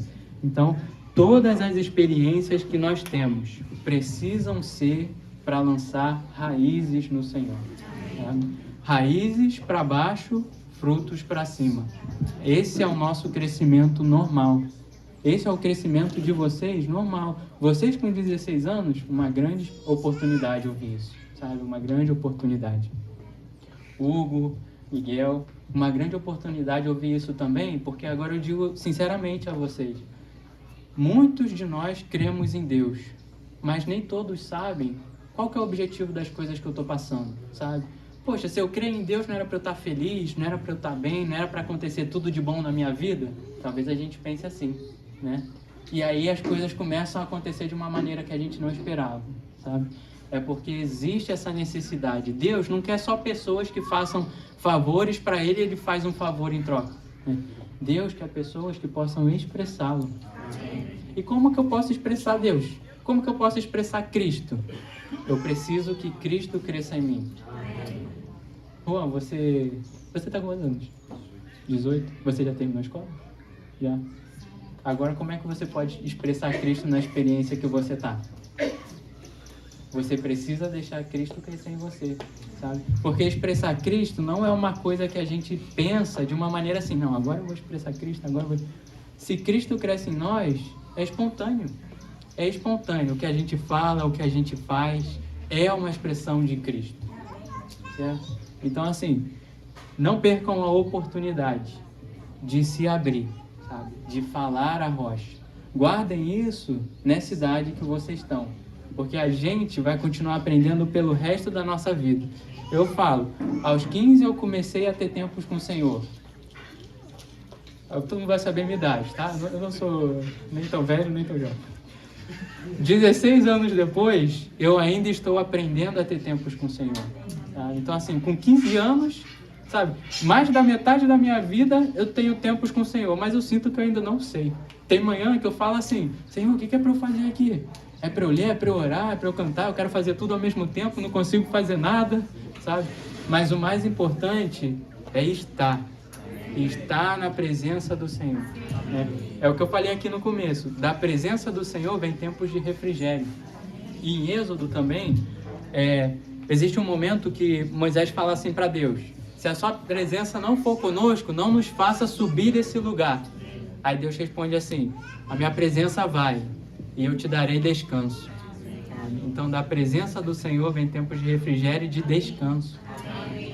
Então, todas as experiências que nós temos precisam ser para lançar raízes no Senhor. Sabe? Raízes para baixo, frutos para cima. Esse é o nosso crescimento normal. Esse é o crescimento de vocês normal. Vocês com 16 anos, uma grande oportunidade ouvir isso, sabe? Uma grande oportunidade. Hugo, Miguel, uma grande oportunidade ouvir isso também, porque agora eu digo sinceramente a vocês. Muitos de nós cremos em Deus, mas nem todos sabem qual que é o objetivo das coisas que eu estou passando, sabe? Poxa, se eu creio em Deus, não era para eu estar feliz, não era para eu estar bem, não era para acontecer tudo de bom na minha vida? Talvez a gente pense assim, né? E aí as coisas começam a acontecer de uma maneira que a gente não esperava, sabe? É porque existe essa necessidade. Deus não quer só pessoas que façam favores para Ele, Ele faz um favor em troca, né? Deus quer pessoas que possam expressá-lo. E como que eu posso expressar Deus? Como que eu posso expressar Cristo? Eu preciso que Cristo cresça em mim. Juan, você está com quantos anos? 18? Você já terminou a escola? Já. Agora, como é que você pode expressar Cristo na experiência que você está? Você precisa deixar Cristo crescer em você, sabe? Porque expressar Cristo não é uma coisa que a gente pensa de uma maneira assim, não, agora eu vou expressar Cristo, agora eu vou... Se Cristo cresce em nós, é espontâneo. É espontâneo. O que a gente fala, o que a gente faz, é uma expressão de Cristo, certo? Então, assim, não percam a oportunidade de se abrir, sabe? De falar a rocha. Guardem isso nessa idade que vocês estão, porque a gente vai continuar aprendendo pelo resto da nossa vida. Eu falo, aos 15 eu comecei a ter tempos com o Senhor. Todo mundo vai saber a minha idade, tá? Eu não sou nem tão velho, nem tão jovem. 16 anos depois, eu ainda estou aprendendo a ter tempos com o Senhor. Tá? Então, assim, com 15 anos, sabe, mais da metade da minha vida eu tenho tempos com o Senhor, mas eu sinto que eu ainda não sei. Tem manhã que eu falo assim, Senhor, o que é para eu fazer aqui? É para eu ler, é para eu orar, é para eu cantar, eu quero fazer tudo ao mesmo tempo, não consigo fazer nada, sabe? Mas o mais importante é estar na presença do Senhor. Né? É o que eu falei aqui no começo, da presença do Senhor vem tempos de refrigério. E em Êxodo também, existe um momento que Moisés fala assim para Deus, se a sua presença não for conosco, não nos faça subir desse lugar. Aí Deus responde assim, a minha presença vai e eu te darei descanso. Então da presença do Senhor vem tempos de refrigério e de descanso.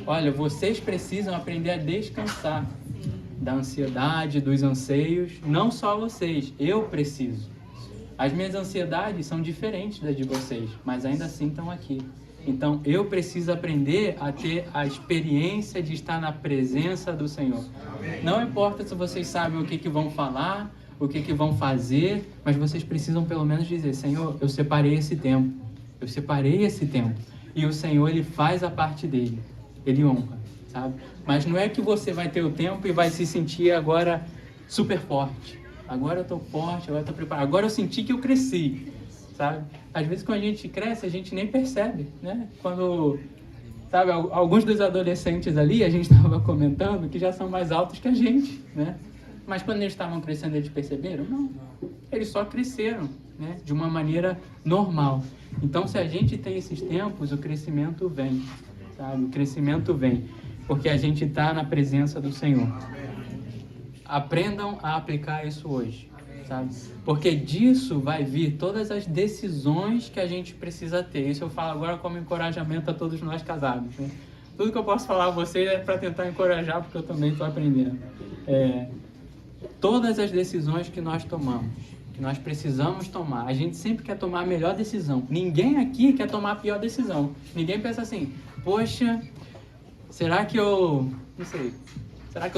Olha, vocês precisam aprender a descansar da ansiedade, dos anseios, não só vocês, eu preciso. As minhas ansiedades são diferentes das de vocês, mas ainda assim estão aqui. Então eu preciso aprender a ter a experiência de estar na presença do Senhor. Não importa se vocês sabem o que vão falar, o que vão fazer, mas vocês precisam pelo menos dizer, Senhor, eu separei esse tempo. Eu separei esse tempo. E o Senhor, Ele faz a parte dele. Ele honra, sabe? Mas não é que você vai ter o tempo e vai se sentir agora super forte. Agora eu estou forte, agora eu estou preparado. Agora eu senti que eu cresci, sabe? Às vezes quando a gente cresce, a gente nem percebe, né? Quando, sabe, alguns dos adolescentes ali, a gente estava comentando que já são mais altos que a gente, né? Mas quando eles estavam crescendo, eles perceberam? Não. Eles só cresceram, né? De uma maneira normal. Então, se a gente tem esses tempos, o crescimento vem, sabe? O crescimento vem, porque a gente está na presença do Senhor. Aprendam a aplicar isso hoje, sabe? Porque disso vai vir todas as decisões que a gente precisa ter. Isso eu falo agora como encorajamento a todos nós casados, né? Tudo que eu posso falar a vocês é para tentar encorajar, porque eu também estou aprendendo. Todas as decisões que nós tomamos, que nós precisamos tomar, a gente sempre quer tomar a melhor decisão. Ninguém aqui quer tomar a pior decisão. Ninguém pensa assim, poxa, será que eu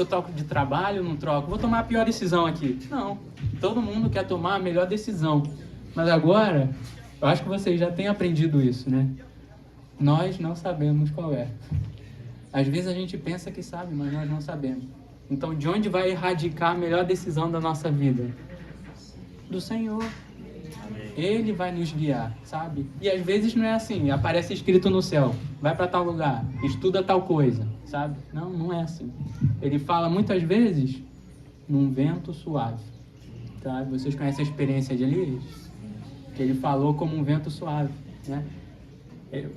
troco de trabalho, não troco? Vou tomar a pior decisão aqui. Não, todo mundo quer tomar a melhor decisão. Mas agora, eu acho que vocês já têm aprendido isso, né? Nós não sabemos qual é. Às vezes a gente pensa que sabe, mas nós não sabemos. Então, de onde vai erradicar a melhor decisão da nossa vida? Do Senhor. Ele vai nos guiar, sabe? E às vezes não é assim, aparece escrito no céu, vai para tal lugar, estuda tal coisa, sabe? Não, não é assim. Ele fala muitas vezes num vento suave, tá? Vocês conhecem a experiência de Elias? Que ele falou como um vento suave, né?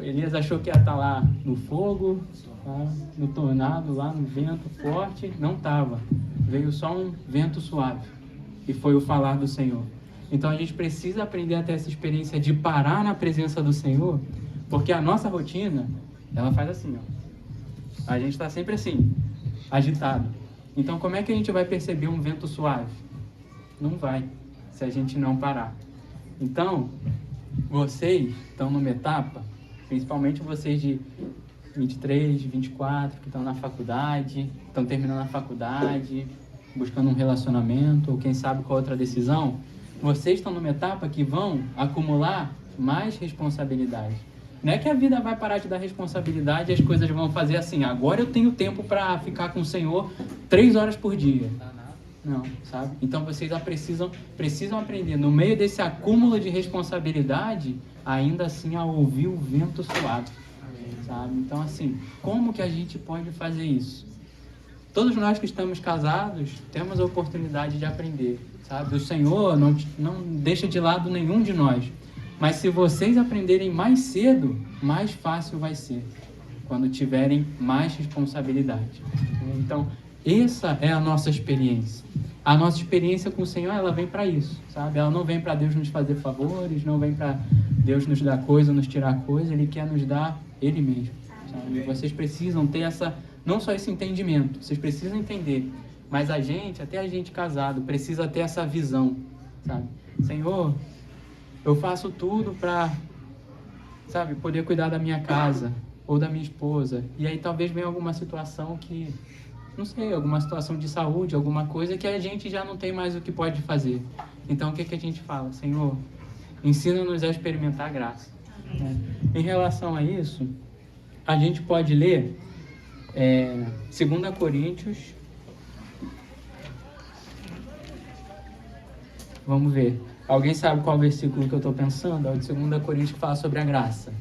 Elias achou que ia estar lá no fogo, tá? No tornado, lá no vento forte, não estava. Veio só um vento suave e foi o falar do Senhor. Então a gente precisa aprender a ter essa experiência de parar na presença do Senhor, porque a nossa rotina, ela faz assim, ó. A gente está sempre assim, agitado. Então como é que a gente vai perceber um vento suave? Não vai, se a gente não parar. Então, vocês estão numa etapa, principalmente vocês de 23, 24, que estão na faculdade, estão terminando a faculdade, buscando um relacionamento, ou quem sabe com outra decisão, vocês estão numa etapa que vão acumular mais responsabilidade. Não é que a vida vai parar de dar responsabilidade e as coisas vão fazer assim, agora eu tenho tempo para ficar com o Senhor 3 horas por dia. Não, sabe? Então vocês precisam aprender, no meio desse acúmulo de responsabilidade, ainda assim a ouvir o vento suave, sabe? Então assim, como que a gente pode fazer isso? Todos nós que estamos casados temos a oportunidade de aprender, sabe? O Senhor não deixa de lado nenhum de nós. Mas se vocês aprenderem mais cedo, mais fácil vai ser, quando tiverem mais responsabilidade. Então, essa é a nossa experiência. A nossa experiência com o Senhor, ela vem para isso, sabe? Ela não vem para Deus nos fazer favores, não vem para Deus nos dar coisa, nos tirar coisa. Ele quer nos dar Ele mesmo, sabe? E vocês precisam ter não só esse entendimento, vocês precisam entender, mas até a gente casado, precisa ter essa visão, sabe? Senhor, eu faço tudo para, sabe, poder cuidar da minha casa ou da minha esposa, e aí talvez venha alguma situação que, não sei, alguma situação de saúde, alguma coisa que a gente já não tem mais o que pode fazer. Então o que a gente fala? Senhor, Ensina-nos a experimentar a graça. Né? Em relação a isso, a gente pode ler 2 Coríntios. Vamos ver. Alguém sabe qual versículo que eu estou pensando? É o de 2 Coríntios que fala sobre a graça.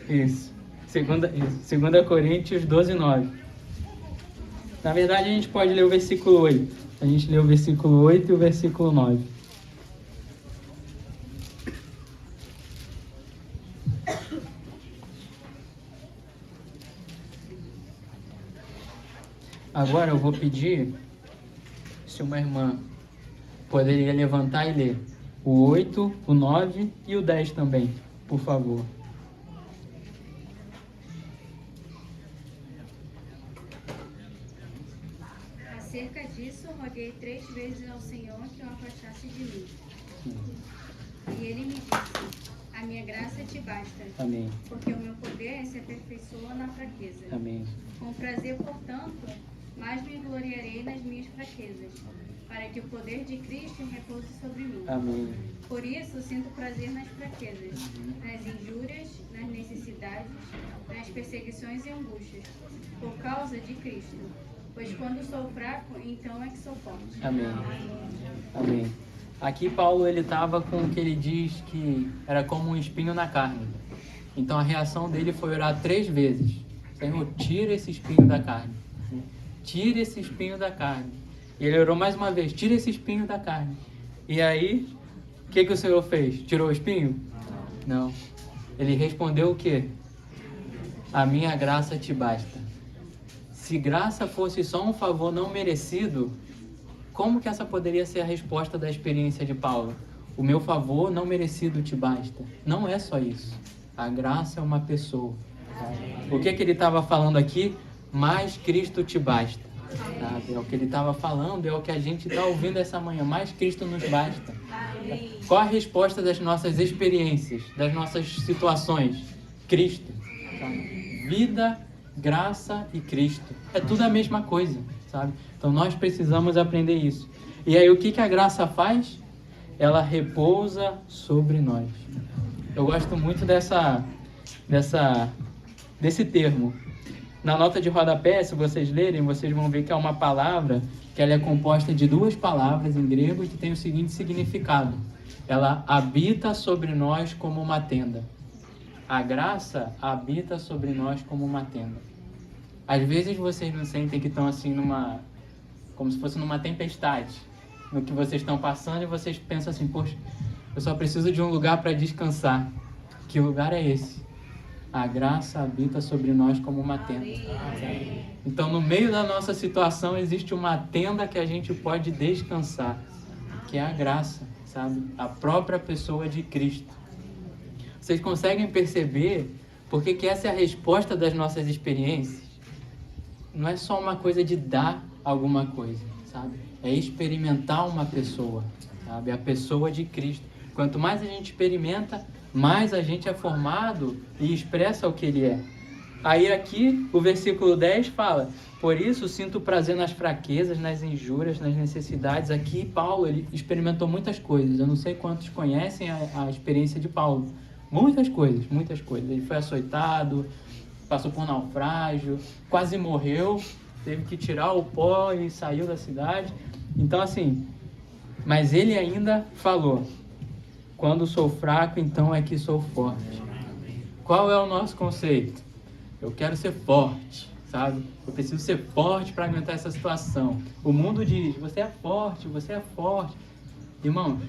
Isso. 2 Coríntios 12:9. Na verdade, a gente pode ler o versículo 8. A gente lê o versículo 8 e o versículo 9. Agora eu vou pedir se uma irmã poderia levantar e ler o 8, o 9 e o 10 também, por favor. Acerca disso, roguei 3 vezes ao Senhor que o afastasse de mim. E ele me disse: a minha graça te basta. Amém. Porque o meu poder se aperfeiçoa na fraqueza. Amém. Com prazer, portanto, mais me gloriarei nas minhas fraquezas, para que o poder de Cristo repouse sobre mim. Amém. Por isso, sinto prazer nas fraquezas, nas injúrias, nas necessidades, nas perseguições e angústias, por causa de Cristo. Pois quando sou fraco, então é que sou forte. Amém. Amém. Aqui Paulo ele estava com o que ele diz que era como um espinho na carne. Então a reação dele foi orar 3 vezes. Senhor, tira esse espinho da carne. Tira esse espinho da carne. E ele orou mais uma vez, tira esse espinho da carne. E aí, o que o Senhor fez? Tirou o espinho? Não. Ele respondeu o quê? A minha graça te basta. Se graça fosse só um favor não merecido, como que essa poderia ser a resposta da experiência de Paulo? O meu favor não merecido te basta. Não é só isso. A graça é uma pessoa. Tá? O que ele estava falando aqui? Mais Cristo te basta. Tá? É o que ele estava falando, é o que a gente está ouvindo essa manhã. Mais Cristo nos basta. Tá? Qual a resposta das nossas experiências, das nossas situações? Cristo. Tá? Vida, graça e Cristo. É tudo a mesma coisa, sabe? Então nós precisamos aprender isso. E aí o que a graça faz? Ela repousa sobre nós. Eu gosto muito desse termo. Na nota de rodapé, se vocês lerem, vocês vão ver que é uma palavra que ela é composta de 2 palavras em grego e que tem o seguinte significado. Ela habita sobre nós como uma tenda. A graça habita sobre nós como uma tenda. Às vezes vocês não sentem que estão assim como se fosse numa tempestade, no que vocês estão passando, e vocês pensam assim, poxa, eu só preciso de um lugar para descansar. Que lugar é esse? A graça habita sobre nós como uma tenda. Então, no meio da nossa situação, existe uma tenda que a gente pode descansar, que é a graça, sabe? A própria pessoa de Cristo. Vocês conseguem perceber porque que essa é a resposta das nossas experiências? Não é só uma coisa de dar alguma coisa, sabe? É experimentar uma pessoa, sabe? A pessoa de Cristo. Quanto mais a gente experimenta, mais a gente é formado e expressa o que ele é. Aí aqui, o versículo 10 fala: por isso sinto prazer nas fraquezas, nas injúrias, nas necessidades. Aqui Paulo ele experimentou muitas coisas. Eu não sei quantos conhecem a experiência de Paulo. Muitas coisas, muitas coisas. Ele foi açoitado, passou por naufrágio, quase morreu, teve que tirar o pó e saiu da cidade. Então assim, mas ele ainda falou: quando sou fraco, então é que sou forte. Qual é o nosso conceito? Eu quero ser forte, sabe? Eu preciso ser forte para aguentar essa situação. O mundo diz, você é forte, você é forte. Irmão,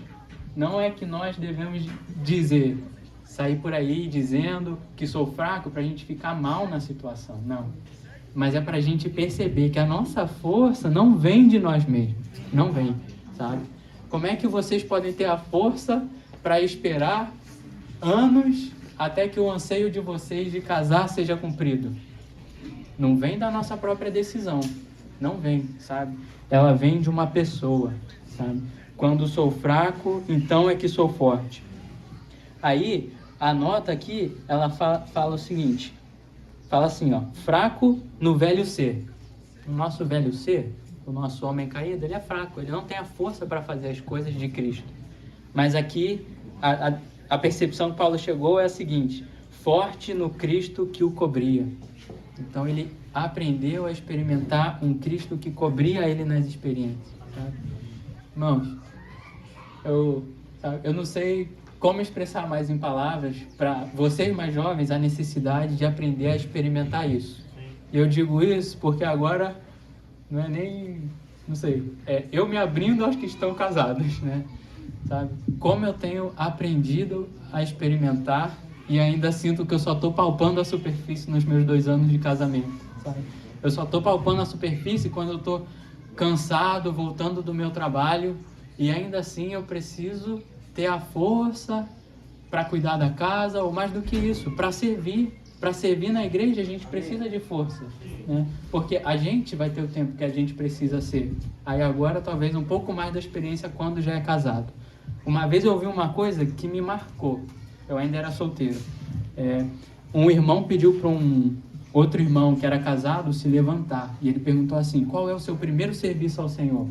não é que nós devemos dizer, sair por aí dizendo que sou fraco para a gente ficar mal na situação. Não. Mas é para a gente perceber que a nossa força não vem de nós mesmos. Não vem, sabe? Como é que vocês podem ter a força para esperar anos até que o anseio de vocês de casar seja cumprido? Não vem da nossa própria decisão. Não vem, sabe? Ela vem de uma pessoa, sabe? Quando sou fraco, então é que sou forte. Aí, a nota aqui, ela fala o seguinte. Fala assim, ó. Fraco no velho ser. No nosso velho ser, o nosso homem caído, ele é fraco, ele não tem a força para fazer as coisas de Cristo. Mas aqui, a percepção que Paulo chegou é a seguinte: forte no Cristo que o cobria. Então ele aprendeu a experimentar um Cristo que cobria ele nas experiências. Sabe? Irmãos, eu não sei como expressar mais em palavras para vocês mais jovens a necessidade de aprender a experimentar isso. E eu digo isso porque agora não é nem, não sei, eu me abrindo aos que estão casados, né? Sabe? Como eu tenho aprendido a experimentar e ainda sinto que eu só estou palpando a superfície nos meus 2 anos de casamento, sabe? Eu só estou palpando a superfície quando eu estou cansado, voltando do meu trabalho, e ainda assim eu preciso ter a força para cuidar da casa, ou mais do que isso, para servir. Para servir na igreja a gente precisa de força, né? Porque a gente vai ter o tempo que a gente precisa ser. Aí agora talvez um pouco mais da experiência quando já é casado. Uma vez eu ouvi uma coisa que me marcou. Eu ainda era solteiro. Um irmão pediu para um outro irmão que era casado se levantar. E ele perguntou assim: qual é o seu primeiro serviço ao Senhor?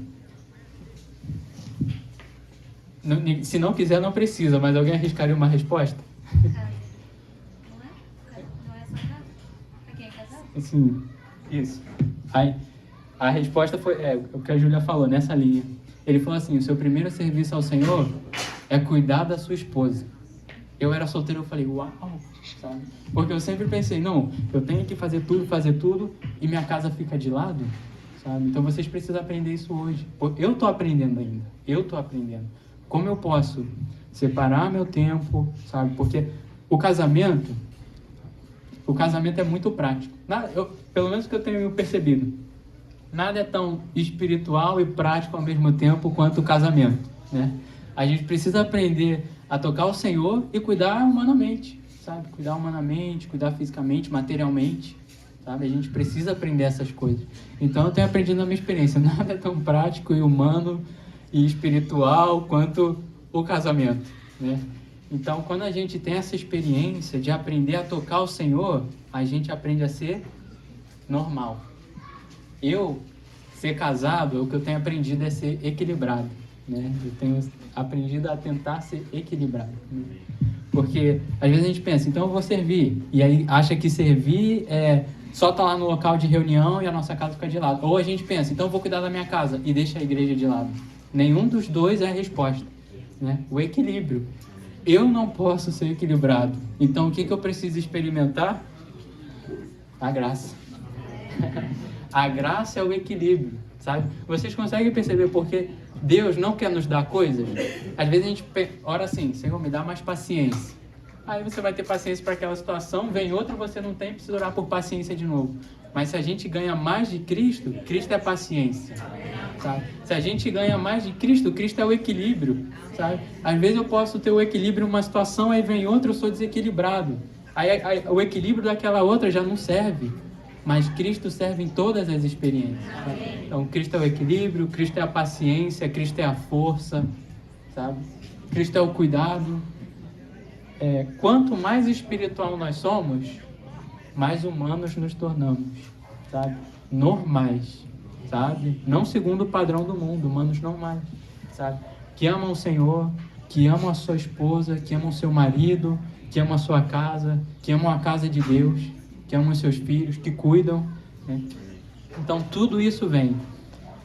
Se não quiser, não precisa, mas alguém arriscaria uma resposta? Assim, isso. Aí, a resposta foi o que a Júlia falou, nessa linha. Ele falou assim: o seu primeiro serviço ao Senhor é cuidar da sua esposa. Eu era solteiro, eu falei, uau, sabe? Porque eu sempre pensei, não, eu tenho que fazer tudo, e minha casa fica de lado, sabe? Então vocês precisam aprender isso hoje. Eu estou aprendendo ainda, Como eu posso separar meu tempo, sabe? Porque o casamento é muito prático. Pelo menos que eu tenho percebido, nada é tão espiritual e prático ao mesmo tempo quanto o casamento, né? A gente precisa aprender a tocar o Senhor e cuidar humanamente, sabe? Cuidar humanamente, cuidar fisicamente, materialmente, sabe? A gente precisa aprender essas coisas. Então eu tenho aprendido na minha experiência, nada é tão prático e humano e espiritual quanto o casamento, né? Então, quando a gente tem essa experiência de aprender a tocar o Senhor, a gente aprende a ser normal. Ser casado, o que eu tenho aprendido é ser equilibrado, né? Eu tenho aprendido a tentar ser equilibrado, né? Porque, às vezes a gente pensa, então eu vou servir, e aí acha que servir é só estar lá no local de reunião e a nossa casa fica de lado. Ou a gente pensa, então eu vou cuidar da minha casa e deixa a igreja de lado. Nenhum dos dois é a resposta, né? O equilíbrio. Eu não posso ser equilibrado. Então, o que eu preciso experimentar? A graça. A graça é o equilíbrio, sabe? Vocês conseguem perceber porque Deus não quer nos dar coisas? Às vezes a gente ora assim: Senhor, me dá mais paciência. Aí você vai ter paciência para aquela situação, vem outra, você não tem, precisa orar por paciência de novo. Mas se a gente ganha mais de Cristo, Cristo é paciência, sabe? Se a gente ganha mais de Cristo, Cristo é o equilíbrio, sabe? Às vezes eu posso ter o equilíbrio em uma situação, aí vem outra, eu sou desequilibrado. Aí o equilíbrio daquela outra já não serve, mas Cristo serve em todas as experiências, sabe? Então Cristo é o equilíbrio, Cristo é a paciência, Cristo é a força, sabe? Cristo é o cuidado. Quanto mais espiritual nós somos, mais humanos nos tornamos, sabe? Normais, sabe? Não segundo o padrão do mundo, humanos normais, sabe? Que amam o Senhor, que amam a sua esposa, que amam o seu marido, que amam a sua casa, que amam a casa de Deus, que amam os seus filhos, que cuidam, né? Então tudo isso vem.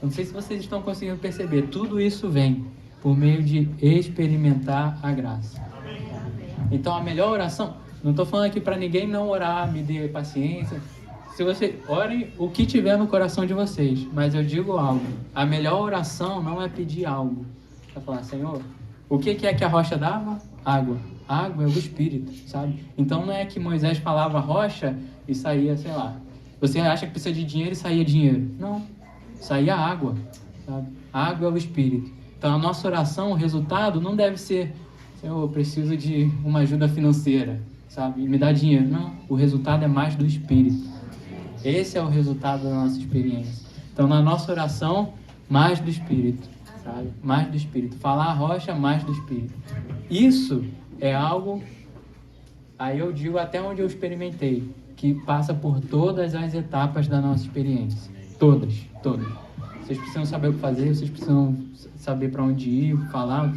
Eu não sei se vocês estão conseguindo perceber, tudo isso vem por meio de experimentar a graça. Então a melhor oração, não estou falando aqui para ninguém não orar, me dê paciência. Se você orem o que tiver no coração de vocês, mas eu digo algo: a melhor oração não é pedir algo. É falar: Senhor, o que é que a rocha dava? Água. Água é o Espírito, sabe? Então não é que Moisés falava rocha e saía, sei lá. Você acha que precisa de dinheiro e saía dinheiro? Não, saía água, sabe? Água é o Espírito. Então a nossa oração, o resultado não deve ser: Senhor, eu preciso de uma ajuda financeira, sabe? Me dá dinheiro. Não, o resultado é mais do Espírito. Esse é o resultado da nossa experiência. Então, na nossa oração, mais do Espírito, sabe? Mais do Espírito. Falar a rocha, mais do Espírito. Isso é algo, aí eu digo até onde eu experimentei, que passa por todas as etapas da nossa experiência. Todas. Vocês precisam saber o que fazer, vocês precisam saber para onde ir, falar.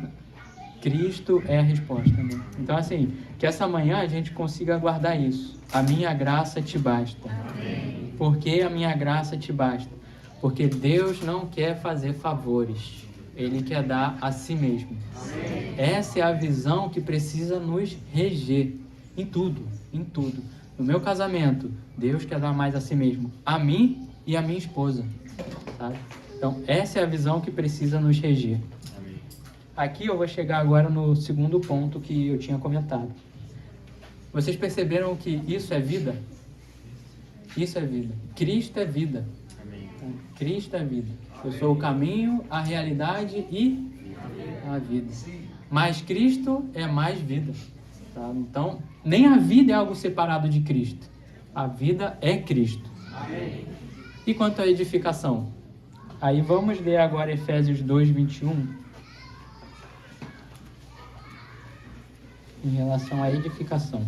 Cristo é a resposta, né? Então, assim, que essa manhã a gente consiga guardar isso. A minha graça te basta. Amém. Por que a minha graça te basta? Porque Deus não quer fazer favores. Ele quer dar a si mesmo. Amém. Essa é a visão que precisa nos reger em tudo, em tudo. No meu casamento, Deus quer dar mais a si mesmo, a mim e a minha esposa, sabe? Então, essa é a visão que precisa nos reger. Amém. Aqui eu vou chegar agora no segundo ponto que eu tinha comentado. Vocês perceberam que isso é vida? Isso é vida. Cristo é vida. Amém. Cristo é vida. Eu sou o caminho, a realidade e a vida. Mas Cristo é mais vida. Tá? Então, nem a vida é algo separado de Cristo. A vida é Cristo. Amém. E quanto à edificação? Aí vamos ler agora Efésios 2, 21. Em relação à edificação.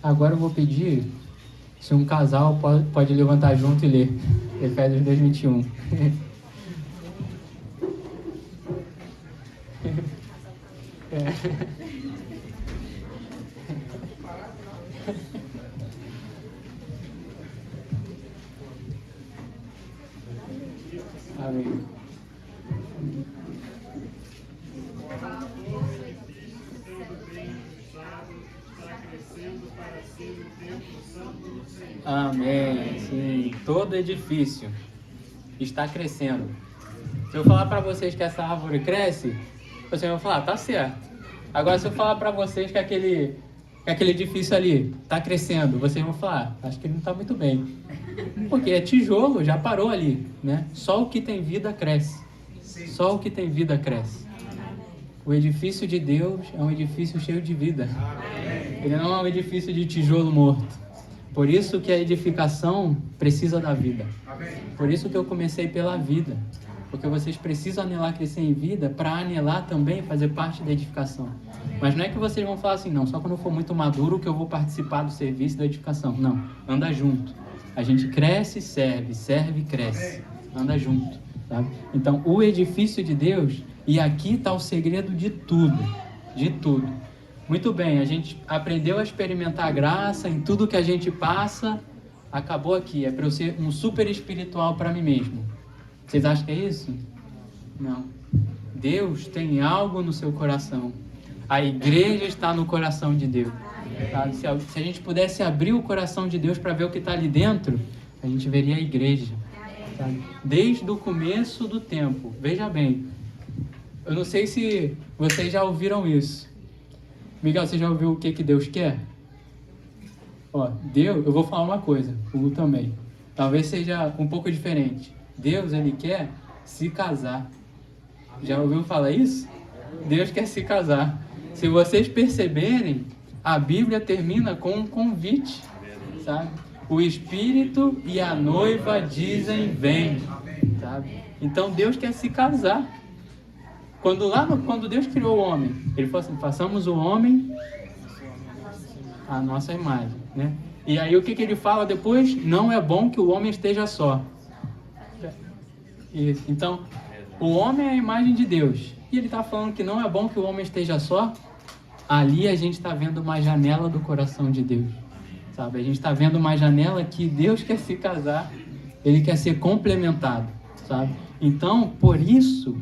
Agora eu vou pedir se um casal pode levantar junto e ler Efésios 2, 21. Amém. Amém. Sim, todo edifício está crescendo. Se eu falar para vocês que essa árvore cresce, vocês vão falar, tá certo. Agora, se eu falar para vocês que aquele edifício ali está crescendo, vocês vão falar, acho que ele não está muito bem. Porque é tijolo, já parou ali, né? Só o que tem vida cresce. Só o que tem vida cresce. O edifício de Deus é um edifício cheio de vida. Ele não é um edifício de tijolo morto. Por isso que a edificação precisa da vida. Por isso que eu comecei pela vida. Porque vocês precisam anelar crescer em vida para anelar também fazer parte da edificação. Mas não é que vocês vão falar assim, não, só quando eu for muito maduro que eu vou participar do serviço da edificação. Não, anda junto. A gente cresce, serve, cresce. Anda junto, sabe? Então, o edifício de Deus, e aqui está o segredo de tudo. De tudo. Muito bem, a gente aprendeu a experimentar a graça em tudo que a gente passa. Acabou aqui, é para eu ser um super espiritual para mim mesmo. Vocês acham que é isso? Não. Deus tem algo no seu coração. A igreja está no coração de Deus. Tá? Se a gente pudesse abrir o coração de Deus para ver o que está ali dentro, a gente veria a igreja. Tá? Desde o começo do tempo. Veja bem, eu não sei se vocês já ouviram isso. Miguel, você já ouviu o que Deus quer? Ó, Deus, eu vou falar uma coisa, o Hugo também. Talvez seja um pouco diferente. Deus, ele quer se casar. Já ouviu falar isso? Deus quer se casar. Se vocês perceberem, a Bíblia termina com um convite, sabe? O Espírito e a noiva dizem vem, sabe? Então Deus quer se casar. Quando Deus criou o homem, ele falou assim, façamos o homem à nossa imagem, né? E aí o que ele fala depois? Não é bom que o homem esteja só. Isso. Então, o homem é a imagem de Deus. E ele está falando que não é bom que o homem esteja só. Ali a gente está vendo uma janela do coração de Deus, sabe? A gente está vendo uma janela que Deus quer se casar, ele quer ser complementado, sabe? Então, por isso,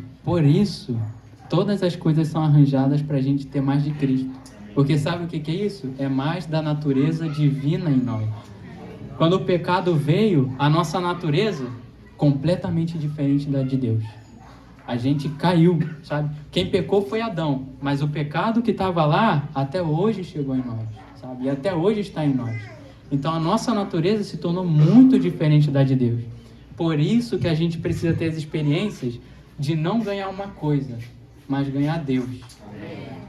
todas as coisas são arranjadas para a gente ter mais de Cristo. Porque sabe o que é isso? É mais da natureza divina em nós. Quando o pecado veio, a nossa natureza completamente diferente da de Deus. A gente caiu, sabe? Quem pecou foi Adão, mas o pecado que estava lá, até hoje chegou em nós, sabe? E até hoje está em nós. Então a nossa natureza se tornou muito diferente da de Deus. Por isso que a gente precisa ter as experiências de não ganhar uma coisa, mas ganhar Deus.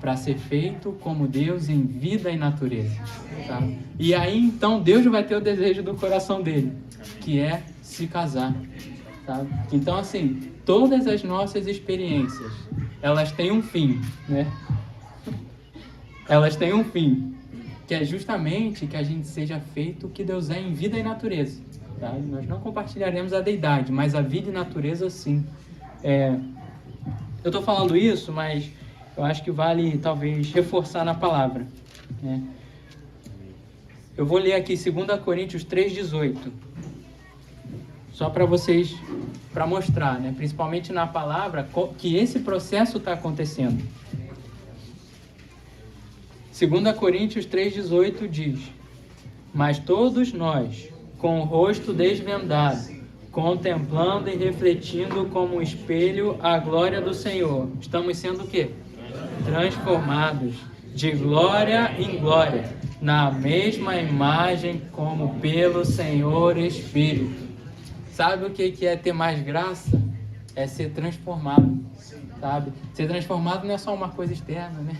Para ser feito como Deus em vida e natureza, sabe? E aí então Deus vai ter o desejo do coração dele, que é se casar, sabe? Então assim, todas as nossas experiências, elas têm um fim, né? elas têm um fim, que é justamente que a gente seja feito o que Deus é em vida e natureza. Tá? Nós não compartilharemos a deidade, mas a vida e natureza sim. Eu estou falando isso, mas eu acho que vale talvez reforçar na palavra, né? Eu vou ler aqui 2 Coríntios 3,18, só para vocês, para mostrar, né? Principalmente na palavra, que esse processo está acontecendo. 2 Coríntios 3,18 diz: mas todos nós, com o rosto desvendado, contemplando e refletindo como um espelho a glória do Senhor, estamos sendo o quê? Transformados de glória em glória, na mesma imagem como pelo Senhor Espírito. Sabe o que é ter mais graça? É ser transformado, sabe? Ser transformado não é só uma coisa externa, né?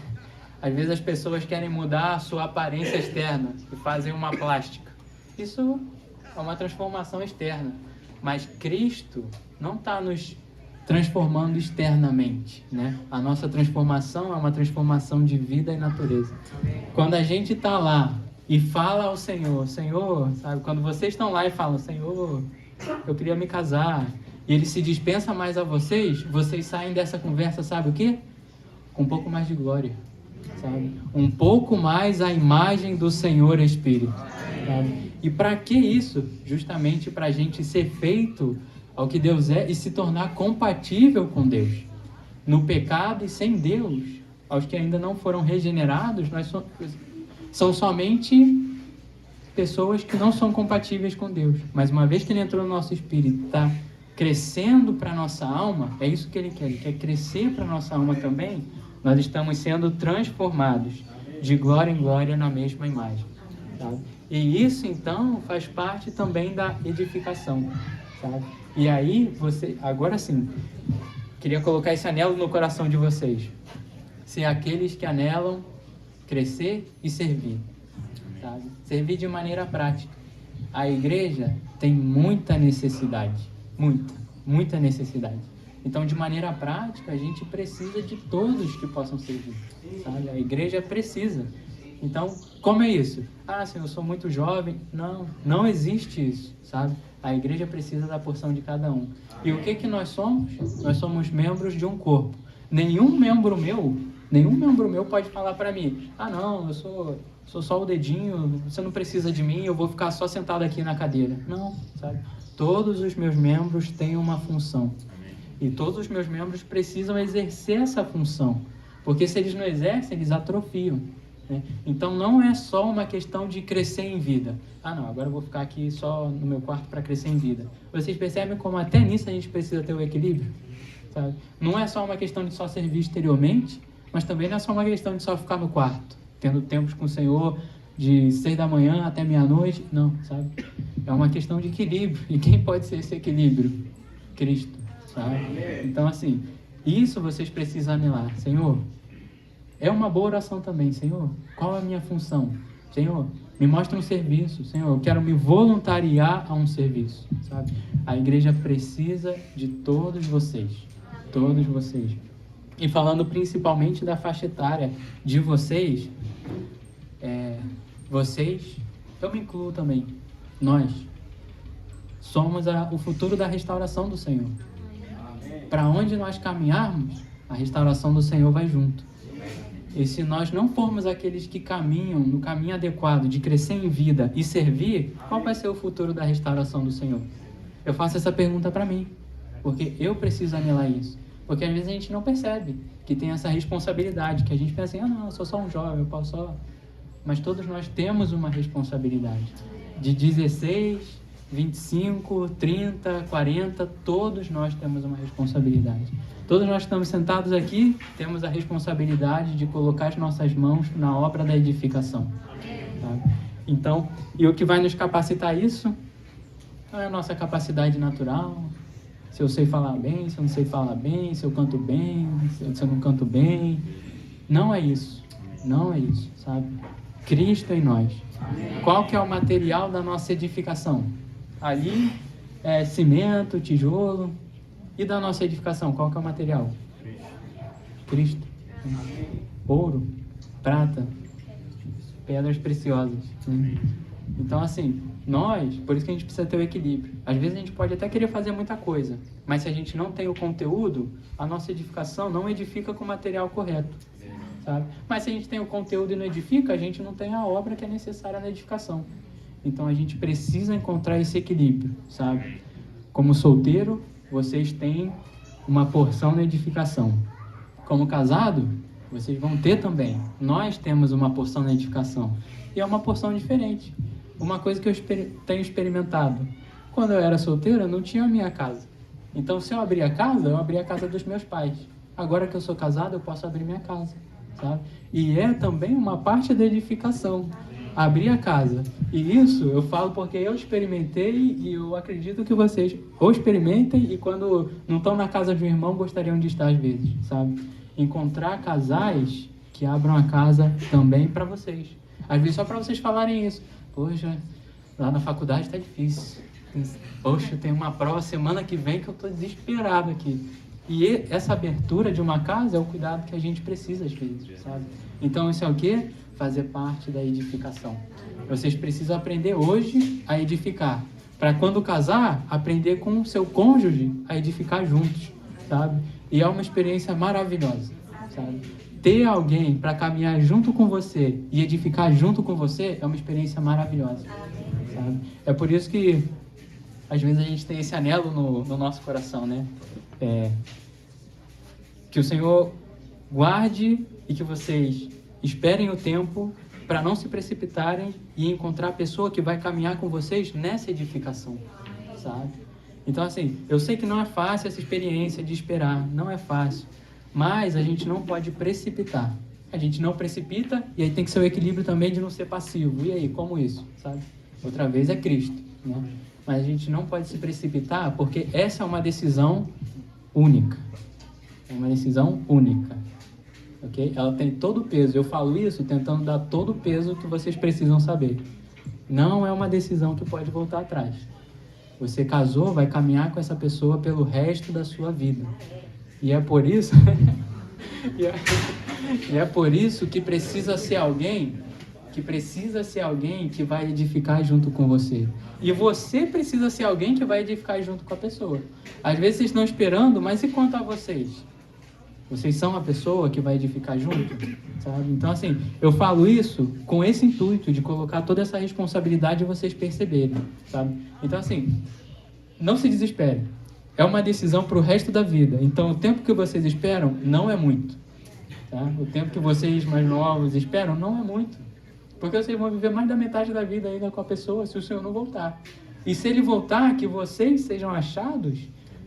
Às vezes as pessoas querem mudar a sua aparência externa e fazem uma plástica. Isso é uma transformação externa. Mas Cristo não está nos transformando externamente, né? A nossa transformação é uma transformação de vida e natureza. Quando a gente está lá e fala ao Senhor, Senhor, sabe? Quando vocês estão lá e falam, Senhor, eu queria me casar, e Ele se dispensa mais a vocês, vocês saem dessa conversa, sabe o quê? Com um pouco mais de glória, sabe? Um pouco mais a imagem do Senhor Espírito, sabe? E para que isso? Justamente para a gente ser feito ao que Deus é e se tornar compatível com Deus. No pecado e sem Deus, aos que ainda não foram regenerados, são somente pessoas que não são compatíveis com Deus. Mas uma vez que Ele entrou no nosso espírito, está crescendo para a nossa alma, é isso que Ele quer crescer para a nossa alma também. Nós estamos sendo transformados de glória em glória na mesma imagem, sabe? E isso, então, faz parte também da edificação, sabe? E aí, agora sim, queria colocar esse anelo no coração de vocês. Ser aqueles que anelam crescer e servir, sabe? Servir de maneira prática. A igreja tem muita necessidade, muita necessidade. Então, de maneira prática, a gente precisa de todos que possam servir, sabe? A igreja precisa. Então, como é isso? Senhor, eu sou muito jovem. Não existe isso, sabe? A igreja precisa da porção de cada um. E o que nós somos? Nós somos membros de um corpo. Nenhum membro meu pode falar para mim, não, eu sou só o dedinho, você não precisa de mim, eu vou ficar só sentado aqui na cadeira. Não, sabe? Todos os meus membros têm uma função. E todos os meus membros precisam exercer essa função. Porque se eles não exercem, eles atrofiam. Então não é só uma questão de crescer em vida. Agora eu vou ficar aqui só no meu quarto para crescer em vida. Vocês percebem como até nisso a gente precisa ter o equilíbrio, sabe? Não é só uma questão de só servir exteriormente, mas também não é só uma questão de só ficar no quarto, tendo tempos com o Senhor de 6 da manhã até meia-noite. Não, sabe? É uma questão de equilíbrio. E quem pode ser esse equilíbrio? Cristo, sabe? Então assim, isso vocês precisam anelar. Senhor, é uma boa oração também. Senhor, qual é a minha função? Senhor, me mostra um serviço. Senhor, eu quero me voluntariar a um serviço, sabe? A igreja precisa de todos vocês. Todos vocês. E falando principalmente da faixa etária de vocês, eu me incluo também. Nós somos o futuro da restauração do Senhor. Para onde nós caminharmos, a restauração do Senhor vai junto. E se nós não formos aqueles que caminham no caminho adequado de crescer em vida e servir, qual vai ser o futuro da restauração do Senhor? Eu faço essa pergunta para mim, porque eu preciso anelar isso. Porque às vezes a gente não percebe que tem essa responsabilidade, que a gente pensa assim, eu sou só um jovem, eu posso só... Mas todos nós temos uma responsabilidade. De 16, 25, 30, 40, todos nós temos uma responsabilidade. Todos nós que estamos sentados aqui, temos a responsabilidade de colocar as nossas mãos na obra da edificação. Tá? Então, e o que vai nos capacitar isso não é a nossa capacidade natural, se eu sei falar bem, se eu não sei falar bem, se eu canto bem, se eu não canto bem. Não é isso, sabe? Cristo em nós. Qual que é o material da nossa edificação? Ali é cimento, tijolo. E da nossa edificação, qual que é o material? Cristo. Ouro. prata, pedras preciosas. Então, assim, por isso que a gente precisa ter o equilíbrio. Às vezes a gente pode até querer fazer muita coisa, mas se a gente não tem o conteúdo, a nossa edificação não edifica com o material correto, sabe? Mas se a gente tem o conteúdo e não edifica, a gente não tem a obra que é necessária na edificação. Então a gente precisa encontrar esse equilíbrio, sabe? Como solteiro, vocês têm uma porção na edificação. Como casado, vocês vão ter também. Nós temos uma porção na edificação. E é uma porção diferente. Uma coisa que eu tenho experimentado. Quando eu era solteiro, eu não tinha a minha casa. Então, se eu abrir a casa, eu abri a casa dos meus pais. Agora que eu sou casado, eu posso abrir minha casa, sabe? E é também uma parte da edificação. Abrir a casa. E isso eu falo porque eu experimentei e eu acredito que vocês ou experimentem e quando não estão na casa de um irmão, gostariam de estar às vezes, sabe? Encontrar casais que abram a casa também para vocês. Às vezes só para vocês falarem isso. Poxa, lá na faculdade tá difícil. Poxa, tem uma prova semana que vem que eu tô desesperado aqui. E essa abertura de uma casa é o cuidado que a gente precisa às vezes, sabe? Então isso é o quê? Fazer parte da edificação. Vocês precisam aprender hoje a edificar. Para quando casar, aprender com o seu cônjuge a edificar juntos, sabe? E é uma experiência maravilhosa, sabe? Ter alguém para caminhar junto com você e edificar junto com você é uma experiência maravilhosa, sabe? É por isso que às vezes a gente tem esse anelo no nosso coração, né? Que o Senhor guarde e que vocês esperem o tempo para não se precipitarem e encontrar a pessoa que vai caminhar com vocês nessa edificação, sabe? Então, assim, eu sei que não é fácil essa experiência de esperar, não é fácil, mas a gente não pode precipitar. A gente não precipita e aí tem que ser o equilíbrio também de não ser passivo. E aí, como isso, sabe? Outra vez é Cristo, né? Mas a gente não pode se precipitar porque essa é uma decisão única. É uma decisão única. Okay? Ela tem todo o peso. Eu falo isso tentando dar todo o peso que vocês precisam saber. Não é uma decisão que pode voltar atrás. Você casou, vai caminhar com essa pessoa pelo resto da sua vida. E é por isso e é por isso que precisa ser alguém que vai edificar junto com você. E você precisa ser alguém que vai edificar junto com a pessoa. Às vezes vocês estão esperando, mas e quanto a vocês? Vocês são a pessoa que vai edificar junto, sabe? Então, assim, eu falo isso com esse intuito de colocar toda essa responsabilidade e vocês perceberem, sabe? Então, assim, não se desesperem. É uma decisão para o resto da vida. Então, o tempo que vocês esperam não é muito, tá? O tempo que vocês mais novos esperam não é muito. Porque vocês vão viver mais da metade da vida ainda com a pessoa se o Senhor não voltar. E se Ele voltar, que vocês sejam achados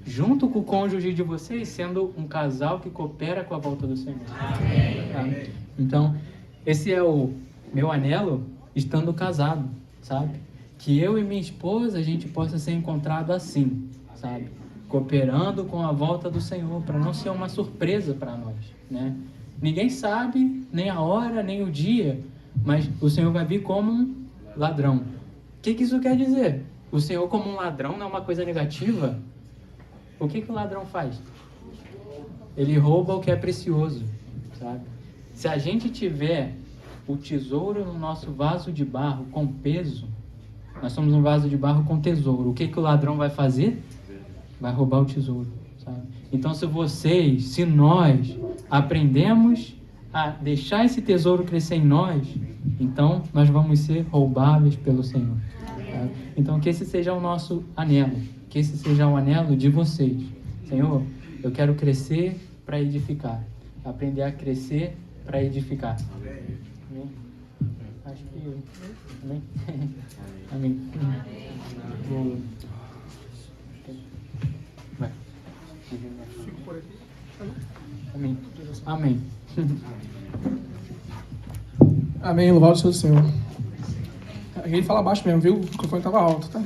junto com o cônjuge de vocês, sendo um casal que coopera com a volta do Senhor. Amém. Tá? Então, esse é o meu anelo estando casado, sabe? Que eu e minha esposa, a gente possa ser encontrado assim, sabe? Cooperando com a volta do Senhor, para não ser uma surpresa para nós, né? Ninguém sabe, nem a hora, nem o dia, mas o Senhor vai vir como um ladrão. O que isso quer dizer? O Senhor como um ladrão não é uma coisa negativa? O que o ladrão faz? Ele rouba o que é precioso, sabe? Se a gente tiver o tesouro no nosso vaso de barro com peso, nós somos um vaso de barro com tesouro. O que o ladrão vai fazer? Vai roubar o tesouro, sabe? Então, se nós aprendemos a deixar esse tesouro crescer em nós, então nós vamos ser roubáveis pelo Senhor. Tá? Então, que esse seja o nosso anelo. Que esse seja o anelo de vocês. Senhor, eu quero crescer para edificar. Aprender a crescer para edificar. Amém? Acho que... Amém? Amém. Vai. Amém. Amém. Amém. Louvado seja o Senhor. A gente fala baixo mesmo, viu? O microfone estava alto, tá?